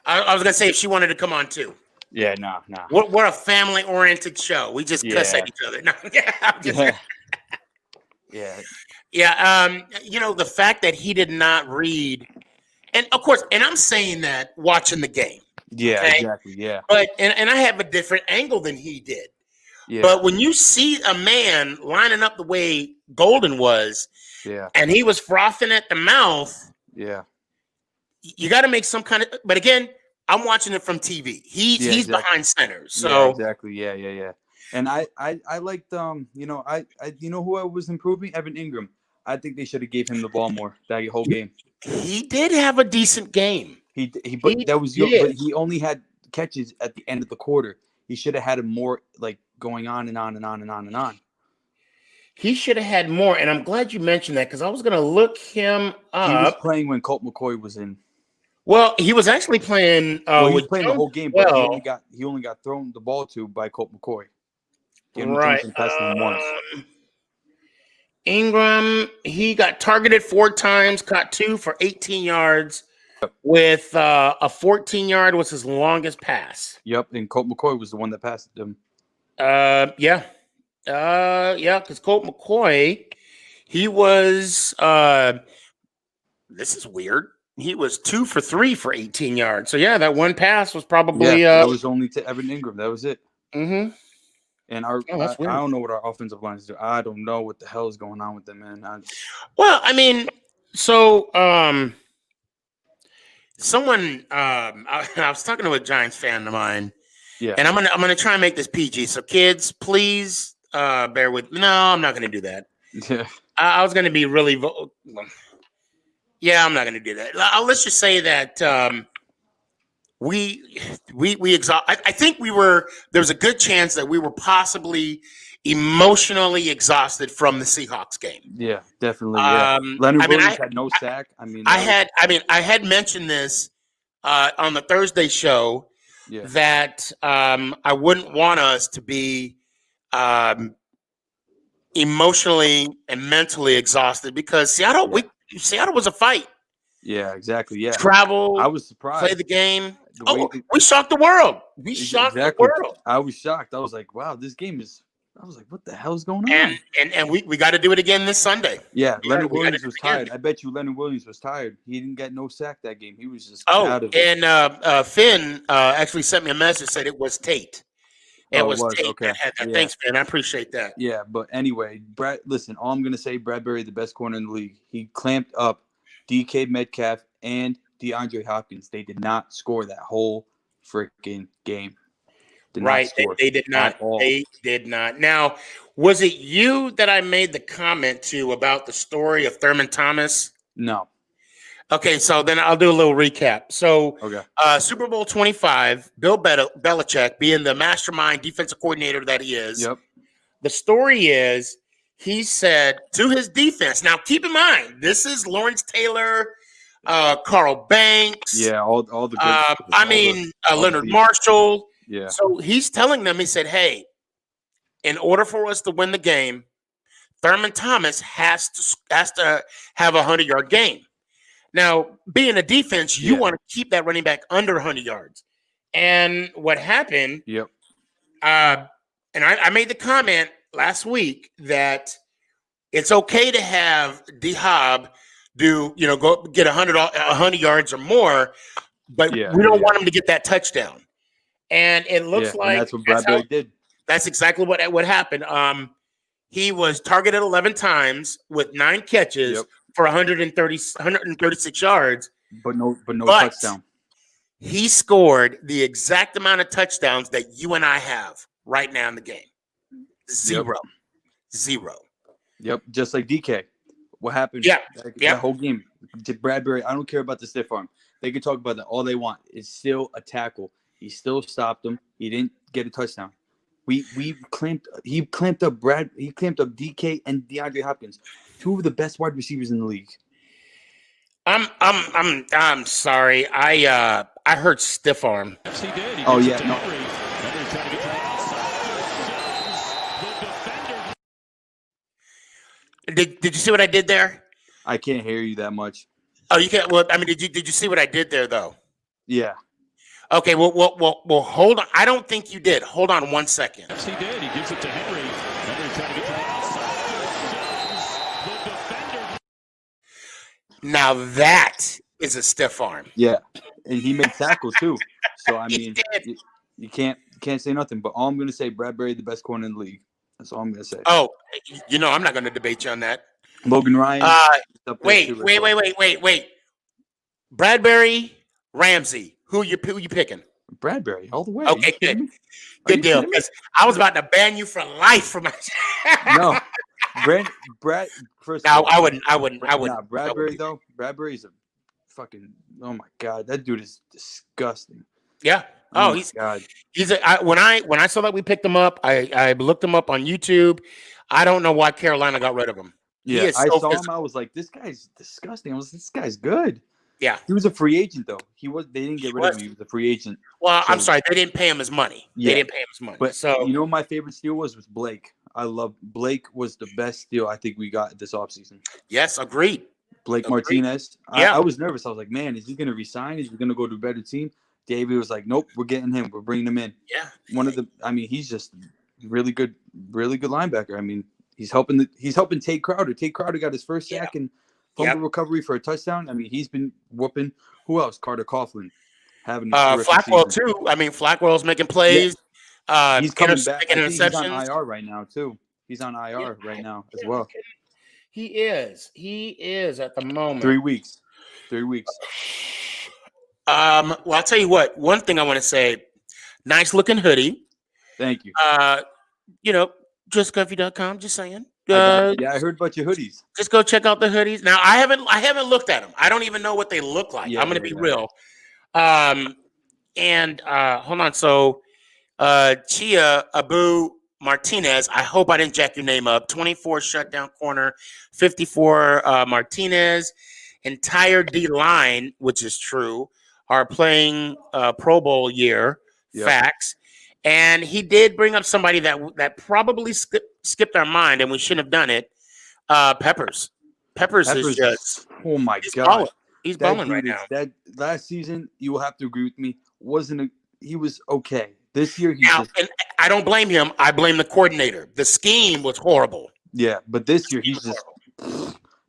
I was gonna say if she wanted to come on too. Yeah, no. We're a family-oriented show. We just cuss at each other. No, the fact that he did not read, and of course, and I'm saying that watching the game. Yeah, okay? Exactly. Yeah. But and I have a different angle than he did. Yeah. But when you see a man lining up the way Golden was, and he was frothing at the mouth, you got to make some kind of. But again, I'm watching it from TV. He's exactly. Behind center, so exactly. Yeah. And I liked who I was improving? Evan Ingram. I think they should have gave him the ball more that whole game. He did have a decent game. But he only had catches at the end of the quarter. He should have had him more, like going on and on and on and on and on. He should have had more, and I'm glad you mentioned that because I was going to look him up. He was playing when Colt McCoy was in. Well, he was actually playing. He was playing the whole game, but he only got thrown the ball to by Colt McCoy. Right. Ingram, he got targeted 4 times, caught 2 for 18 yards. With a 14-yard was his longest pass. Yep, and Colt McCoy was the one that passed him. Because Colt McCoy, he was. This is weird. He was 2 for 3 for 18 yards. So that one pass was probably. That was only to Evan Ingram. That was it. Mm-hmm. And I don't know what our offensive lines do. I don't know what the hell is going on with them, man. Someone, I was talking to a Giants fan of mine, and I'm gonna try and make this PG. So kids, please bear with. No, I'm not gonna do that. Yeah, I was gonna be really. I'm not gonna do that. Let's just say that we exhaust. I think we were. There was a good chance that we were possibly emotionally exhausted from the Seahawks game. Yeah, definitely. Yeah. Leonard Williams had no sack. I had mentioned this on the Thursday show that I wouldn't want us to be emotionally and mentally exhausted because Seattle was a fight. Yeah, exactly. Yeah. Travel. I was surprised. Play the game. We shocked the world. We shocked the world. I was shocked. I was like, wow, this game is. I was like, what the hell's going on? And we got to do it again this Sunday. Yeah, Leonard Williams was tired. I bet you Leonard Williams was tired. He didn't get no sack that game. He was just out of it. And Finn actually sent me a message, said it was Tate. It was Tate. Okay. Thanks, Finn. I appreciate that. Yeah, but anyway, listen, all I'm going to say, Bradbury, the best corner in the league. He clamped up DK Metcalf and DeAndre Hopkins. They did not score that whole freaking game. They did not. They did not. Now, was it you that I made the comment to about the story of Thurman Thomas? No. Okay, so then I'll do a little recap. So, Super Bowl 25, Bill Belichick, being the mastermind defensive coordinator that he is, the story is he said to his defense, now keep in mind, this is Lawrence Taylor, Carl Banks. Yeah, all the good. Leonard Marshall. Yeah. So he's telling them, he said, hey, in order for us to win the game, Thurman Thomas has to have a 100-yard game. Now, being a defense, you want to keep that running back under 100 yards. And what happened, and I made the comment last week that it's okay to have D-Hop go get 100 yards or more, but we don't want him to get that touchdown. And it looks like that's what Bradbury did. That's exactly what happened. He was targeted 11 times with 9 catches for 136 yards. But no touchdown. He scored the exact amount of touchdowns that you and I have right now in the game. Zero. Yep, just like DK. What happened? That whole game. Bradbury, I don't care about the stiff arm. They can talk about that all they want. It's still a tackle. He still stopped him. He didn't get a touchdown. He clamped up DK and DeAndre Hopkins, 2 of the best wide receivers in the league. I'm sorry. I heard stiff arm. Oh yeah. No. Did you see what I did there? I can't hear you that much. Oh, you can't. Well, I mean, did you see what I did there though? Yeah. Okay, well, hold on. I don't think you did. Hold on 1 second. Yes, he did. He gives it to Henry. Henry trying to get to the outside. Now that is a stiff arm. Yeah, and he made tackles too. So I mean, you can't say nothing. But all I'm going to say, Bradbury, the best corner in the league. That's all I'm going to say. Oh, I'm not going to debate you on that. Logan Ryan. Wait. Bradbury, Ramsey. Who you picking? Bradbury, all the way. Okay, good deal. Because I was about to ban you for life from my. No, Brad. First, now I wouldn't. Nah, Bradbury though. Bradbury's a fucking. Oh my god, that dude is disgusting. Yeah. Oh, he's when I saw that we picked him up, I looked him up on YouTube. I don't know why Carolina got rid of him. Yeah, I saw him. I was like, this guy's disgusting. This guy's good. Yeah, he was a free agent though. They didn't get rid of him. He was a free agent. Well, I'm sorry, they didn't pay him his money. Yeah. They didn't pay him his money. But so you know, my favorite steal was Blake. Blake was the best steal I think we got this offseason. Yes, agreed. Blake Martinez. I was nervous. I was like, man, is he going to resign? Is he going to go to a better team? David was like, nope, we're getting him. We're bringing him in. Yeah. He's just really good linebacker. I mean, he's helping Tate Crowder. Tate Crowder got his first sack and fumble recovery for a touchdown. I mean, he's been whooping. Who else? Carter Coughlin. Flackwell too. I mean, Flackwell's making plays. Yeah. He's coming back. He's on IR right now too. He's on IR right now as well. He is at the moment. 3 weeks. Well, I'll tell you what. One thing I want to say, nice looking hoodie. Thank you. JustComfy.com. Just saying. I heard about your hoodies. Just go check out the hoodies. Now, I haven't looked at them. I don't even know what they look like. I'm going to be real. And hold on. So, Chia Abu Martinez. I hope I didn't jack your name up. 24 shutdown corner, 54 Martinez. Entire D line, which is true, are playing Pro Bowl year. Yep. Facts. And he did bring up somebody that probably skipped our mind, and we shouldn't have done it. Peppers. Peppers is just, oh my God. Balling. He's balling right now. That last season, you will have to agree with me, he was okay. This year, and I don't blame him. I blame the coordinator. The scheme was horrible. Yeah, but this year he's just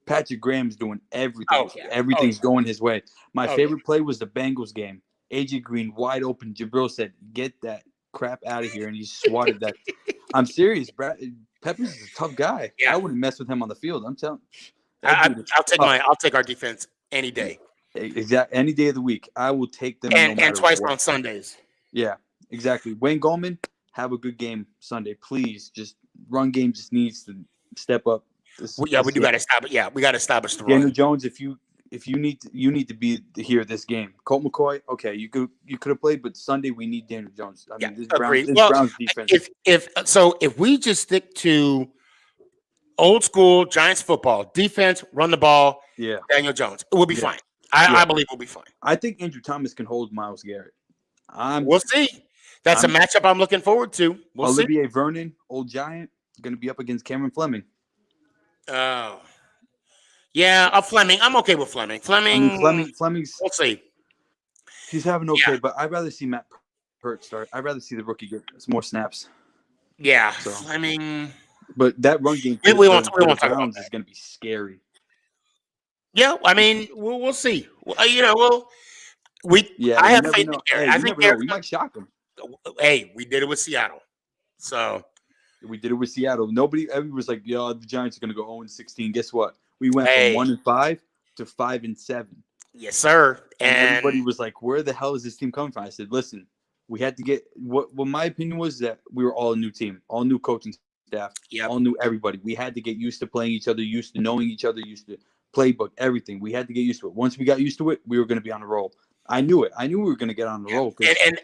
Patrick Graham's doing everything. Oh, yeah. Everything's going his way. My favorite play was the Bengals game. AJ Green wide open. Jabril said, "Get that crap out of here," and he swatted that. I'm serious, Brad. Peppers is a tough guy. Yeah. I wouldn't mess with him on the field. I'm telling you. I'll take our defense any day. Exactly. Any day of the week. I will take them. And twice on Sundays. Yeah, exactly. Wayne Gallman, have a good game Sunday. Please, just run game just needs to step up. We do got to stop it. Yeah, we got to establish the run. Daniel Jones, if you need to be here this game. Colt McCoy, okay, you could have played, but Sunday we need Daniel Jones. I mean, this Browns defense. If we just stick to old school Giants football, defense, run the ball, Daniel Jones, it will be fine. I believe we'll be fine. I think Andrew Thomas can hold Myles Garrett. We'll see. That's a matchup I'm looking forward to. Olivier Vernon, old Giant, going to be up against Cameron Fleming. Oh. Yeah, Fleming. I'm okay with Fleming. Fleming's. We'll see. He's having okay, but I'd rather see Matt Peart start. I'd rather see the rookie get more snaps. Yeah, so. Fleming. But that run game we won't talk about that. Is going to be scary. Yeah, I mean, we'll see. I have faith in Garrett. I think we might shock him. Hey, we did it with Seattle. So we did it with Seattle. Everybody was like, "Yo, the Giants are going to go 0-16." Guess what? We went from 1-5 to 5-7. Yes, sir. And everybody was like, "Where the hell is this team coming from?" I said, "Listen, we had to get what my opinion was that we were all a new team, all new coaching staff, all new everybody. We had to get used to playing each other, used to knowing each other, used to playbook, everything. We had to get used to it. Once we got used to it, we were going to be on the roll. I knew it. I knew we were going to get on the roll.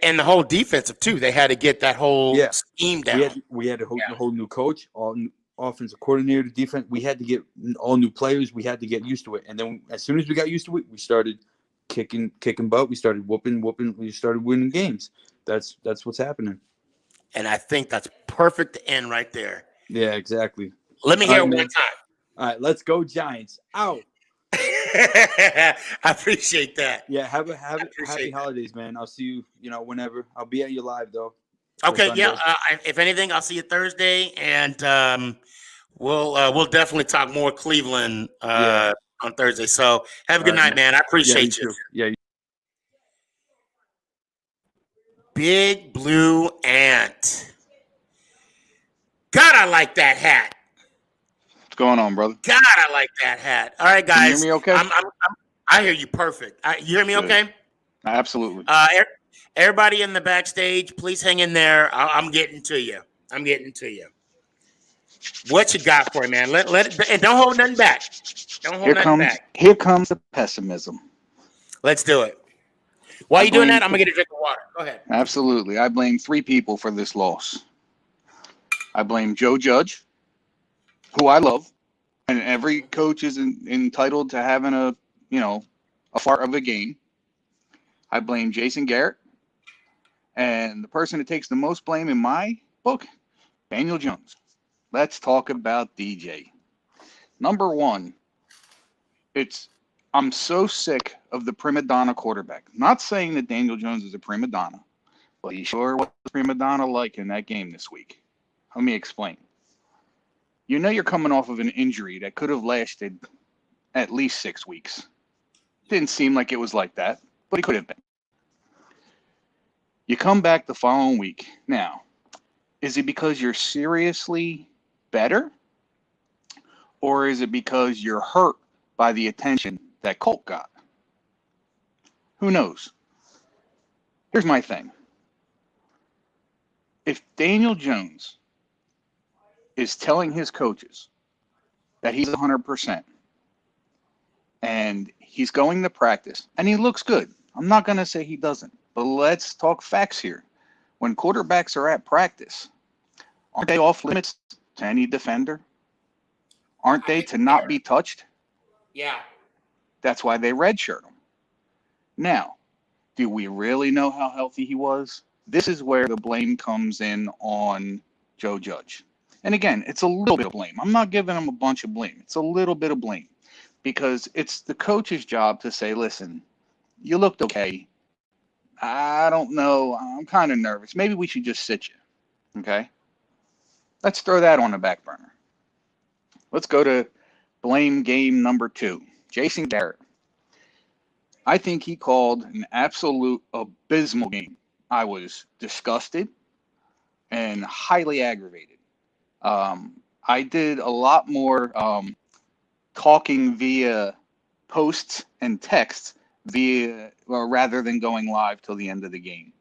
And the whole defensive too. They had to get that whole scheme down. We had a whole new coach, all new offensive coordinator, defense. We had to get all new players. We had to get used to it. And then as soon as we got used to it, we started kicking butt. We started whooping. We started winning games. That's what's happening. And I think that's perfect to end right there. Yeah, exactly. Let me hear it one time. All right, let's go Giants. Out. I appreciate that. Yeah, happy holidays, man. I'll see you, whenever. I'll be at you live though. Okay, yeah. If anything, I'll see you Thursday, and we'll definitely talk more Cleveland on Thursday. So have a good night, man. I appreciate you. Yeah. Big Blue Ant. God, I like that hat. What's going on, brother? God, I like that hat. All right, guys. Can you hear me okay? I hear you perfect. You hear me okay? Absolutely. Everybody in the backstage, please hang in there. I'm getting to you. What you got for me, man? Let it, and don't hold nothing back. Here comes the pessimism. Let's do it. While you're doing that, I'm going to get a drink of water. Go ahead. Absolutely. I blame 3 people for this loss. I blame Joe Judge, who I love, and every coach is entitled to having a fart of a game. I blame Jason Garrett, and the person that takes the most blame in my book, Daniel Jones. Let's talk about DJ. Number 1, I'm so sick of the prima donna quarterback. Not saying that Daniel Jones is a prima donna, but he sure was a prima donna like in that game this week. Let me explain. You're coming off of an injury that could have lasted at least 6 weeks. Didn't seem like it was like that, but it could have been. You come back the following week. Now, is it because you're seriously better? Or is it because you're hurt by the attention that Colt got? Who knows? Here's my thing. If Daniel Jones is telling his coaches that he's 100% and he's going to practice and he looks good, I'm not going to say he doesn't, but let's talk facts here. When quarterbacks are at practice, Aren't they off limits to any defender? Aren't they to not be touched? Yeah. That's why they redshirt him. Now, do we really know how healthy he was? This is where the blame comes in on Joe Judge. And again, it's a little bit of blame. I'm not giving him a bunch of blame. It's a little bit of blame because it's the coach's job to say, listen, you looked okay. I don't know. I'm kind of nervous. Maybe we should just sit you. Okay? Let's throw that on the back burner. Let's go to blame game number 2. Jason Garrett. I think he called an absolute abysmal game. I was disgusted and highly aggravated. I did a lot more talking via posts and texts rather than going live till the end of the game.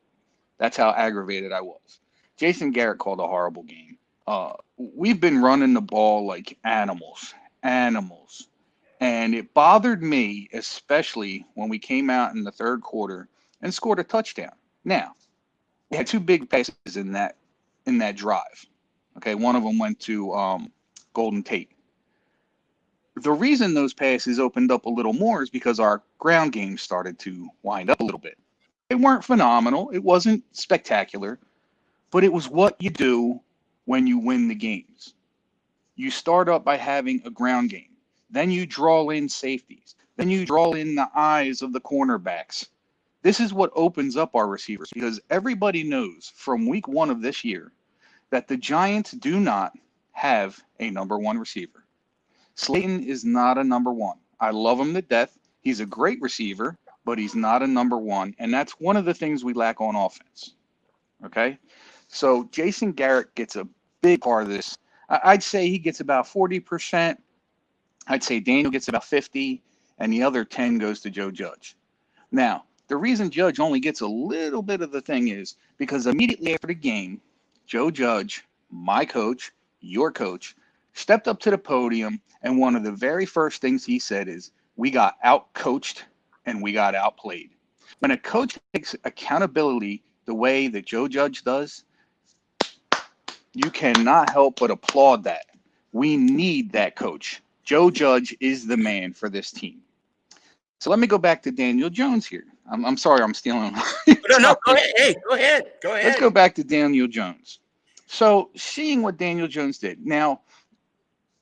That's how aggravated I was. Jason Garrett called a horrible game. We've been running the ball like animals. And it bothered me, especially when we came out in the third quarter and scored a touchdown. Now, we had 2 big passes in that drive. Okay, one of them went to Golden Tate. The reason those passes opened up a little more is because our ground game started to wind up a little bit. They weren't phenomenal. It wasn't spectacular, but it was what you do when you win the games. You start up by having a ground game. Then you draw in safeties. Then you draw in the eyes of the cornerbacks. This is what opens up our receivers because everybody knows from week 1 of this year that the Giants do not have a number 1 receiver. Slayton is not a number 1. I love him to death. He's a great receiver, but he's not a number 1. And that's one of the things we lack on offense. Okay? So Jason Garrett gets a big part of this. I'd say he gets about 40%. I'd say Daniel gets about 50, and the other 10 goes to Joe Judge. Now, the reason Judge only gets a little bit of the thing is because immediately after the game, Joe Judge, my coach, your coach, stepped up to the podium, and one of the very first things he said is, we got out-coached and we got outplayed. When a coach takes accountability the way that Joe Judge does, you cannot help but applaud that. We need that coach. Joe Judge is the man for this team. So let me go back to Daniel Jones here. I'm sorry, I'm stealing. No, go ahead. Hey, go ahead. Let's go back to Daniel Jones. So seeing what Daniel Jones did. Now,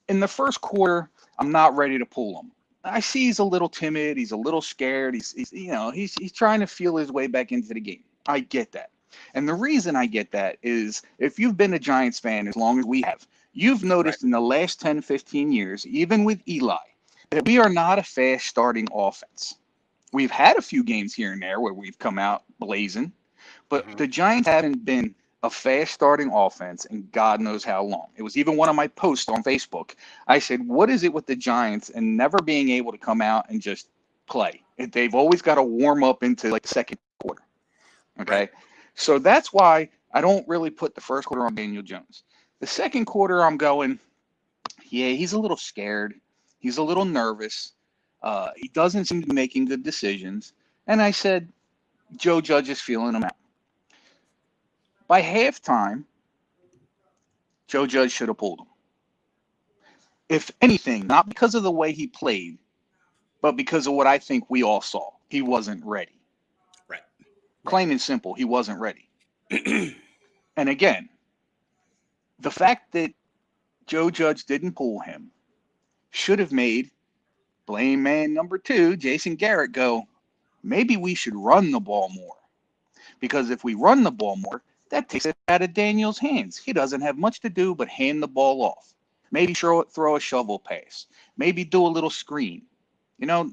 in the first quarter, I'm not ready to pull him. I see he's a little timid. He's a little scared. He's trying to feel his way back into the game. I get that. And the reason I get that is if you've been a Giants fan as long as we have, you've noticed in the last 10, 15 years, even with Eli, that we are not a fast starting offense. We've had a few games here and there where we've come out blazing, but the Giants haven't been a fast starting offense in God knows how long. It was even one of my posts on Facebook. I said, what is it with the Giants and never being able to come out and just play? They've always got to warm up into like the second quarter. Okay. Right. So that's why I don't really put the first quarter on Daniel Jones. The second quarter, I'm going, yeah, he's a little scared. He's a little nervous. He doesn't seem to be making good decisions. And I said, Joe Judge is feeling him out. By halftime, Joe Judge should have pulled him. If anything, not because of the way he played, but because of what I think we all saw. He wasn't ready. Right. Plain and simple, he wasn't ready. And again, the fact that Joe Judge didn't pull him should have made blame man number 2, Jason Garrett, go, maybe we should run the ball more. Because if we run the ball more, that takes it out of Daniel's hands. He doesn't have much to do but hand the ball off. Maybe throw a shovel pass. Maybe do a little screen.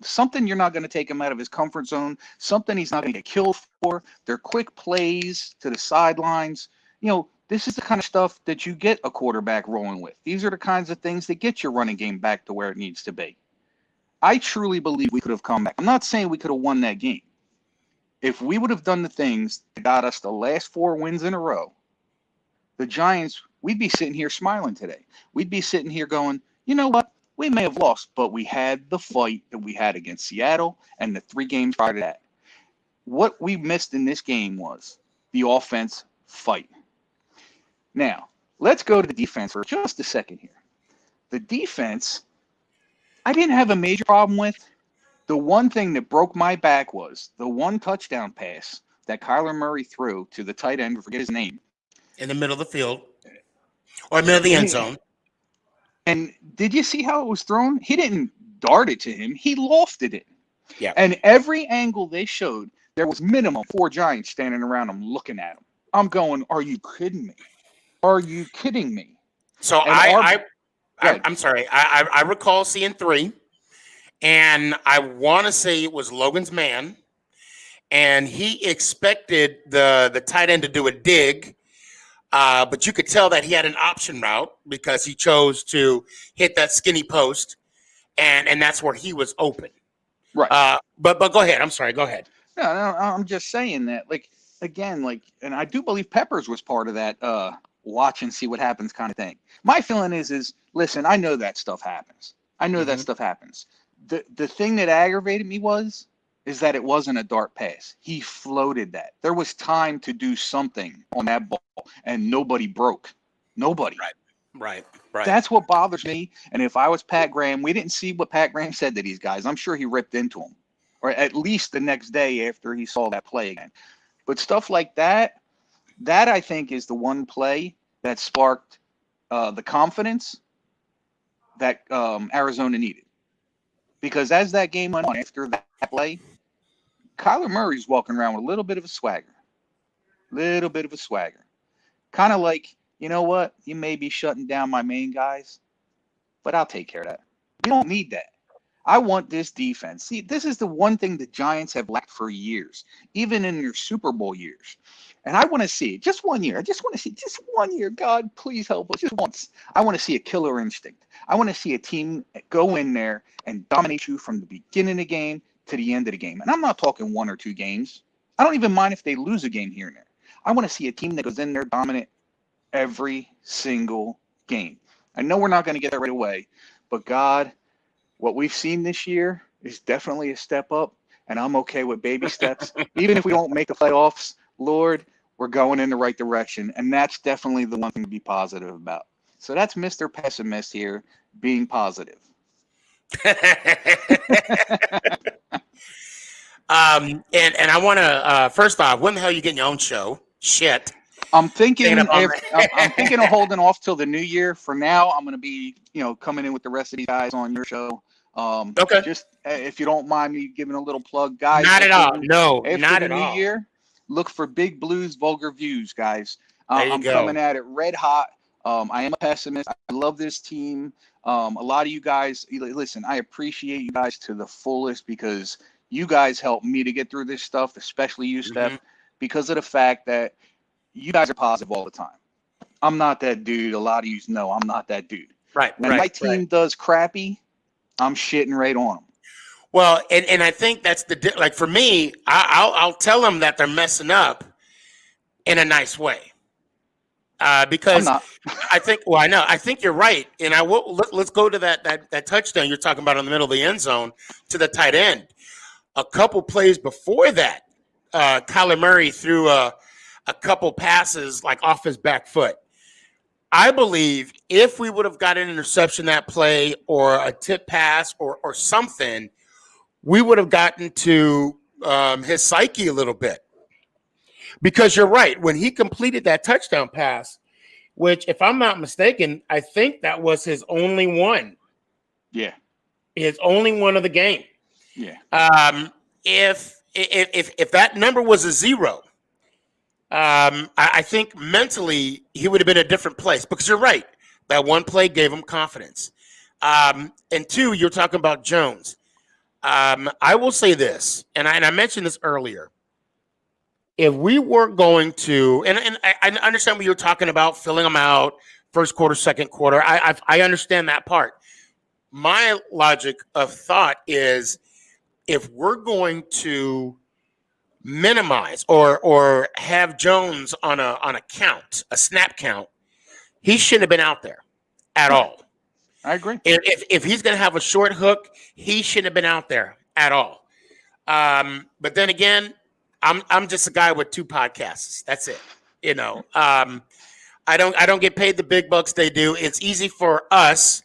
Something you're not going to take him out of his comfort zone, something he's not going to get killed for. They're quick plays to the sidelines. This is the kind of stuff that you get a quarterback rolling with. These are the kinds of things that get your running game back to where it needs to be. I truly believe we could have come back. I'm not saying we could have won that game. If we would have done the things that got us the last 4 wins in a row, the Giants, we'd be sitting here smiling today. We'd be sitting here going, you know what? We may have lost, but we had the fight that we had against Seattle and the 3 games prior to that. What we missed in this game was the offense fight. Now, let's go to the defense for just a second here. The defense, I didn't have a major problem with. The one thing that broke my back was the one touchdown pass that Kyler Murray threw to the tight end, I forget his name. In the middle of the field. Or middle of the end zone. And did you see how it was thrown? He didn't dart it to him. He lofted it. Yeah. And every angle they showed, there was minimum 4 Giants standing around him looking at him. I'm going, are you kidding me? Are you kidding me? So I'm sorry. I recall seeing 3, and I want to say it was Logan's man, and he expected the tight end to do a dig, but you could tell that he had an option route because he chose to hit that skinny post, and that's where he was open. Right. But go ahead. I'm sorry. Go ahead. No, I'm just saying that, and I do believe Peppers was part of that watch and see what happens kind of thing. My feeling is listen, I know that stuff happens. That stuff happens. The thing that aggravated me is that it wasn't a dart pass. He floated that. There was time to do something on that ball, and nobody broke. Nobody. Right. That's what bothers me. And if I was Pat Graham, we didn't see what Pat Graham said to these guys. I'm sure he ripped into them, or at least the next day after he saw that play again. But stuff like that I think is the one play that sparked the confidence that Arizona needed. Because as that game went on after that play, Kyler Murray's walking around with a little bit of a swagger. Kind of like, you know what? You may be shutting down my main guys, but I'll take care of that. We don't need that. I want this defense. See, this is the one thing the Giants have lacked for years, even in their Super Bowl years. And I want to see it just 1 year. I just want to see just 1 year. God, please help us just once. I want to see a killer instinct. I want to see a team go in there and dominate you from the beginning of the game to the end of the game. And I'm not talking 1 or 2 games. I don't even mind if they lose a game here and there. I want to see a team that goes in there dominant every single game. I know we're not going to get that right away, but God, what we've seen this year is definitely a step up, and I'm okay with baby steps. Even if we don't make the playoffs, Lord, we're going in the right direction, and that's definitely the one thing to be positive about. So that's Mr. Pessimist here being positive. And I want to first off, when the hell are you getting your own show? Shit. I'm thinking of holding off till the new year. For now, I'm going to be, coming in with the rest of these guys on your show. Okay. Just if you don't mind me giving a little plug, guys. Not at all. No, after not the at new all. year, look for Big Blues Vulgar Views, guys. I'm go. coming at it red hot. I am a pessimist. I love this team. A lot of you guys, listen, I appreciate you guys to the fullest because you guys helped me to get through this stuff, especially you, Steph, because of the fact that you guys are positive all the time. I'm not that dude. A lot of you know I'm not that dude. Right. When my team does crappy, I'm shitting right on them. Well, and I think that's like for me, I'll tell them that they're messing up in a nice way. Because I think you're right. And let's go to that touchdown you're talking about in the middle of the end zone to the tight end. A couple plays before that, Kyler Murray threw a couple passes like off his back foot. I believe if we would have got an interception that play or a tip pass or something, we would have gotten to his psyche a little bit. Because you're right. When he completed that touchdown pass, which, if I'm not mistaken, I think that was his only one. Yeah. His only one of the game. Yeah. If that number was a 0, I think mentally he would have been in a different place. Because you're right. That one play gave him confidence. And 2, you're talking about Jones. I will say this, and I mentioned this earlier. If we were going to, and I understand what you're talking about, filling them out, first quarter, second quarter. I understand that part. My logic of thought is if we're going to minimize or have Jones on a count, a snap count, he shouldn't have been out there at all. I agree. If he's going to have a short hook, he shouldn't have been out there at all. But then again, I'm just a guy with 2 podcasts. That's it. I don't get paid the big bucks they do. It's easy for us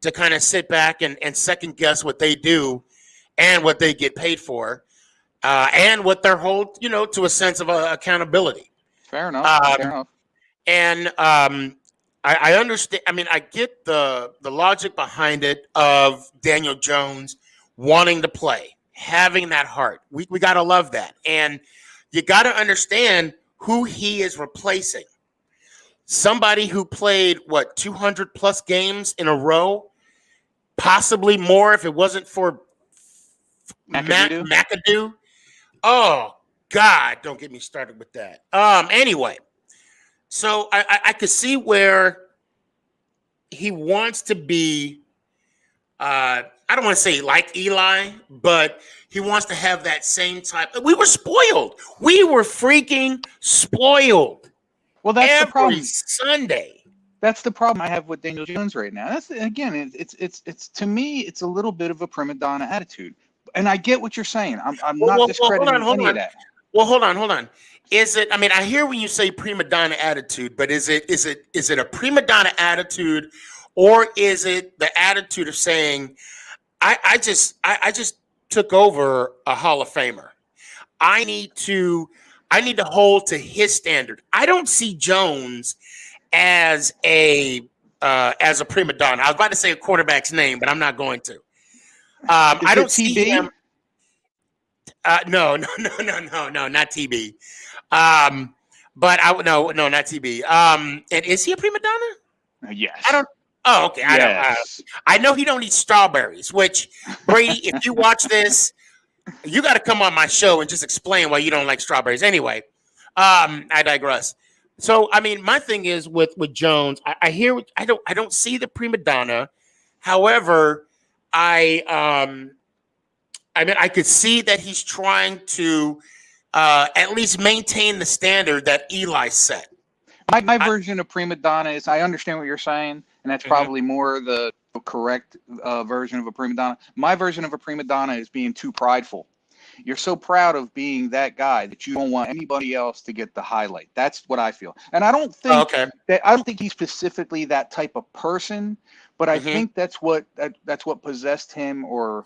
to kind of sit back and second guess what they do and what they get paid for, and what their whole, to a sense of accountability. Fair enough. Fair enough. And I understand. I mean, I get the logic behind it of Daniel Jones wanting to play, having that heart. We got to love that. And you got to understand who he is replacing. Somebody who played, 200 plus games in a row, possibly more if it wasn't for McAdoo. Oh, God, don't get me started with that. Anyway, so I could see where he wants to be, I don't want to say like Eli, but he wants to have that same type. We were spoiled. We were freaking spoiled. Well, that's every the problem. Sunday. That's the problem I have with Daniel Jones right now. That's again, it's to me, it's a little bit of a prima donna attitude. And I get what you're saying. I'm not discrediting any of that. Well, hold on. Is it? I mean, I hear when you say prima donna attitude, but is it a prima donna attitude, or is it the attitude of saying, I just took over a Hall of Famer. I need to hold to his standard. I don't see Jones as a prima donna. I was about to say a quarterback's name, but I'm not going to. I don't see him. No, not TB. But no, not TB. And is he a prima donna? Yes. I don't. Oh, okay. Yes. I know he don't eat strawberries. Which, Brady, if you watch this, you got to come on my show and just explain why you don't like strawberries. Anyway, I digress. So, I mean, my thing is with Jones, I don't see the prima donna. However, I mean, I could see that he's trying to at least maintain the standard that Eli set. My version of prima donna is, I understand what you're saying, and that's probably more the correct version of a prima donna. My version of a prima donna is being too prideful. You're so proud of being that guy that you don't want anybody else to get the highlight. That's what I feel. And I don't think I don't think he's specifically that type of person, but I think that's what possessed him or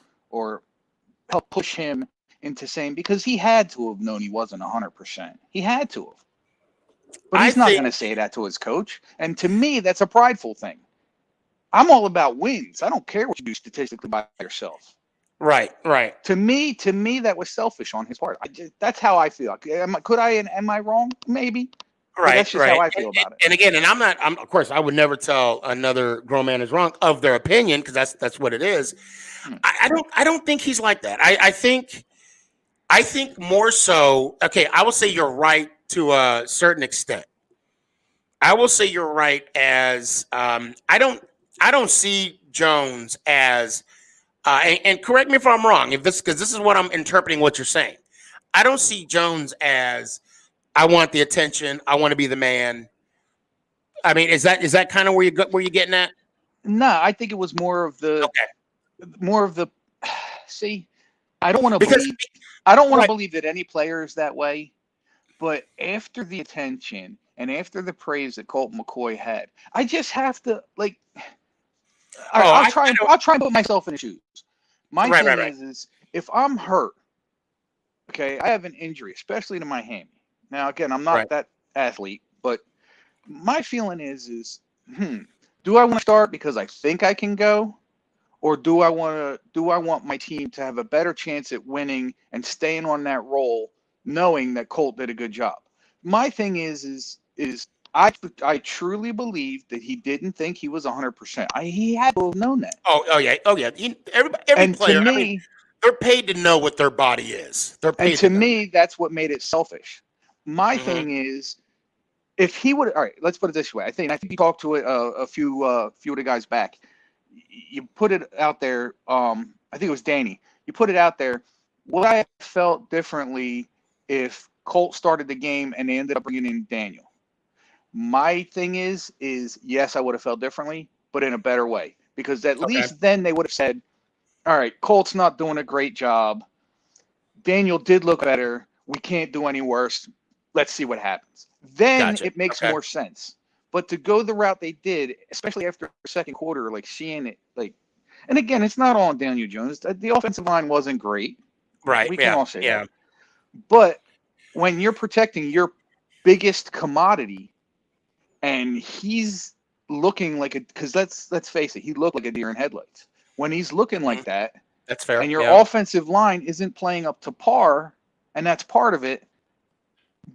helped push him into saying, because he had to have known he wasn't 100%. He had to have. But he's not going to say that to his coach. And to me, that's a prideful thing. I'm all about wins. I don't care what you do statistically by yourself. Right. To me, that was selfish on his part. That's how I feel. Am I wrong? Maybe. Right. But that's just how I feel about it. And again, of course, I would never tell another grown man is wrong of their opinion, because that's what it is. I don't think he's like that. I think more so. Okay, I will say you're right to a certain extent. I will say you're right as I don't see Jones as and correct me if I'm wrong, because this is what I'm interpreting what you're saying. I don't see Jones as, I want the attention, I want to be the man. I mean, is that kind of where you're getting at? No, I think it was more of the see, I don't want to believe that any player is that way, but after the attention and after the praise that Colt McCoy had, I just have to I'll try and put myself in his shoes. My thing is if I'm hurt, okay, I have an injury, especially to my hammy. Now, again, I'm not that athlete, but my feeling is do I want to start because I think I can go, or do I want my team to have a better chance at winning and staying on that roll, knowing that Colt did a good job? My thing is I truly believe that he didn't think he was 100%. He had to have known that. Oh yeah. Every player, to me, they're paid to know what their body is. To me, that's what made it selfish. My thing is, if he would, all right, let's put it this way. I think you talked to a few of the guys back. You put it out there. I think it was Danny. You put it out there. Would I have felt differently if Colt started the game and they ended up bringing in Daniel? My thing is yes, I would have felt differently, but in a better way, because at least then they would have said, all right, Colt's not doing a great job. Daniel did look better. We can't do any worse. Let's see what happens. Then it makes more sense. But to go the route they did, especially after the second quarter, like seeing it, like, and again, it's not all on Daniel Jones. The offensive line wasn't great. Right. We can all say that. But when you're protecting your biggest commodity, and he's looking like because let's face it, he looked like a deer in headlights. When he's looking like that, that's fair. And your offensive line isn't playing up to par, and that's part of it.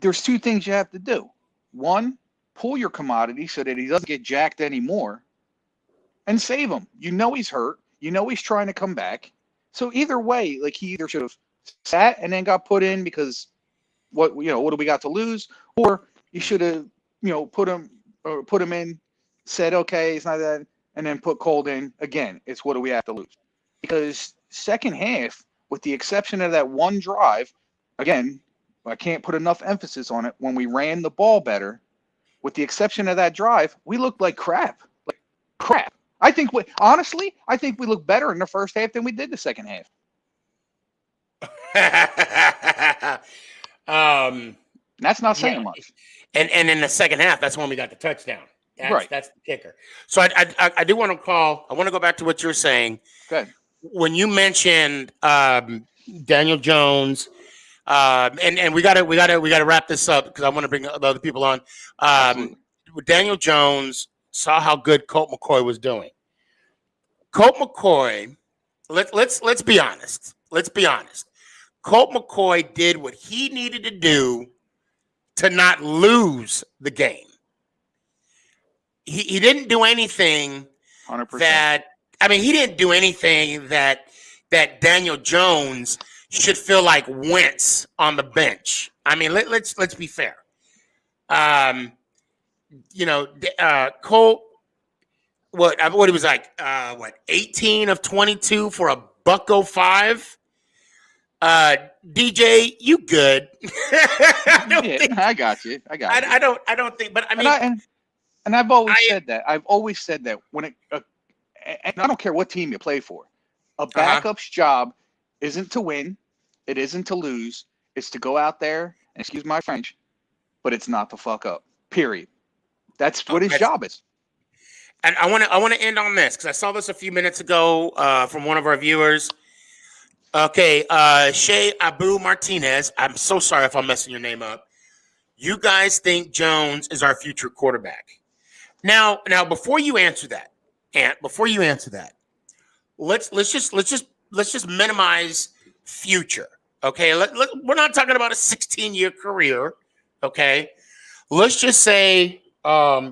There's two things you have to do. One, pull your commodity so that he doesn't get jacked anymore, and save him. You know he's hurt. You know he's trying to come back. So either way, like, he either should have sat and then got put in because what do we got to lose, or you should have put him in, said okay, it's not that, and then put Colt in again. It's what do we have to lose? Because second half, with the exception of that one drive, again, I can't put enough emphasis on it. When we ran the ball better, with the exception of that drive, we looked like crap. Like crap. I think we look better in the first half than we did the second half. That's not saying much. And in the second half, that's when we got the touchdown. Right. That's the kicker. So I do want to I want to go back to what you're saying. Good. When you mentioned Daniel Jones, and we gotta wrap this up because I want to bring the other people on. Daniel Jones saw how good Colt McCoy was doing. Colt McCoy, let's be honest. Let's be honest. Colt McCoy did what he needed to do to not lose the game. He didn't do anything 100%. he didn't do anything that Daniel Jones should feel like Wentz on the bench. I mean, let's be fair. Colt, what he was like, 18 of 22 for $105. DJ, you good? I got you. I don't think, but I mean, and I've always said that. I've always said that when and I don't care what team you play for, a backup's job isn't to win, it isn't to lose, it's to go out there and, excuse my French, but it's not to fuck up. Period. That's what his job is. And I want to end on this because I saw this a few minutes ago from one of our viewers. Okay, Shay Abu Martinez. I'm so sorry if I'm messing your name up. You guys think Jones is our future quarterback? Now, before you answer that, let's just minimize future. Okay, we're not talking about a 16-year career. Okay, let's just say a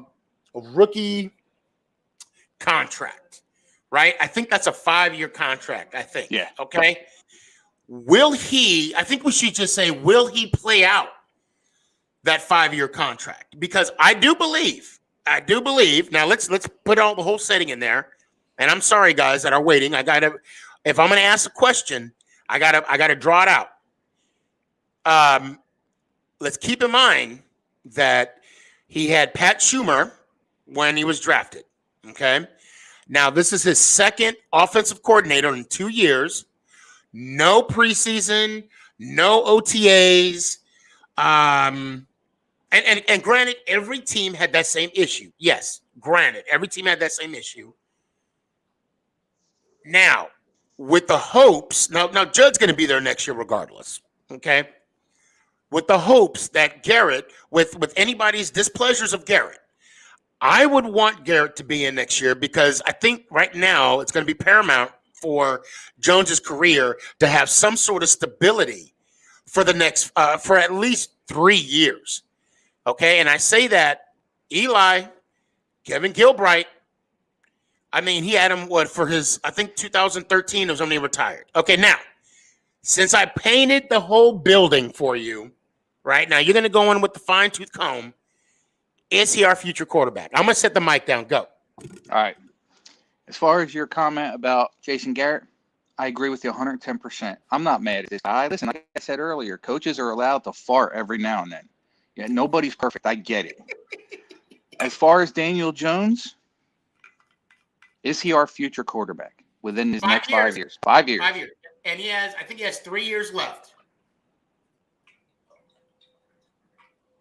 rookie contract, right? I think that's a 5-year contract. I think. Yeah. Okay. I think we should just say, will he play out that 5-year contract? Because I do believe. Now let's put all the whole setting in there. And I'm sorry, guys that are waiting. If I'm going to ask a question, I gotta draw it out. Let's keep in mind that he had Pat Schumer when he was drafted. Okay. Now this is his second offensive coordinator in 2 years. No preseason, no OTAs. And granted, every team had that same issue. Yes, granted, every team had that same issue. Now, with the hopes, now Judd's going to be there next year regardless, okay? With the hopes that Garrett, with anybody's displeasures of Garrett, I would want Garrett to be in next year because I think right now it's going to be paramount for Jones's career to have some sort of stability for the next, for at least 3 years. Okay, and I say that Eli, Kevin Gilbride, I mean, he had him for his, I think 2013 was when he retired. Okay, now, since I painted the whole building for you, right, now you're going to go in with the fine-tooth comb. Is he our future quarterback? I'm going to set the mic down. Go. All right. As far as your comment about Jason Garrett, I agree with you 110%. I'm not mad at this guy. Listen, like I said earlier, coaches are allowed to fart every now and then. Yeah, nobody's perfect. I get it. As far as Daniel Jones, is he our future quarterback within his next 5 years? 5 years. 5 years. And I think he has 3 years left.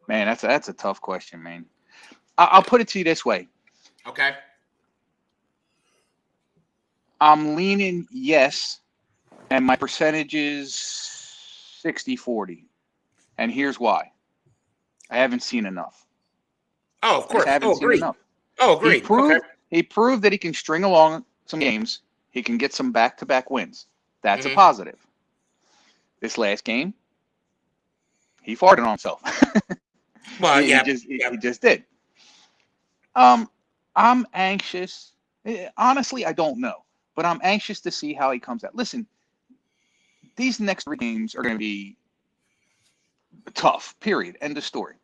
Man, that's a tough question, man. I'll put it to you this way. Okay. I'm leaning yes, and my percentage is 60-40. And here's why. I haven't seen enough. Oh, of course. I haven't seen enough. Oh, agreed. He proved that he can string along some games. He can get some back-to-back wins. That's a positive. This last game, he farted on himself. Well, he just did. I'm anxious. Honestly, I don't know, but I'm anxious to see how he comes out. Listen, these next 3 games are going to be tough. Period. End of story.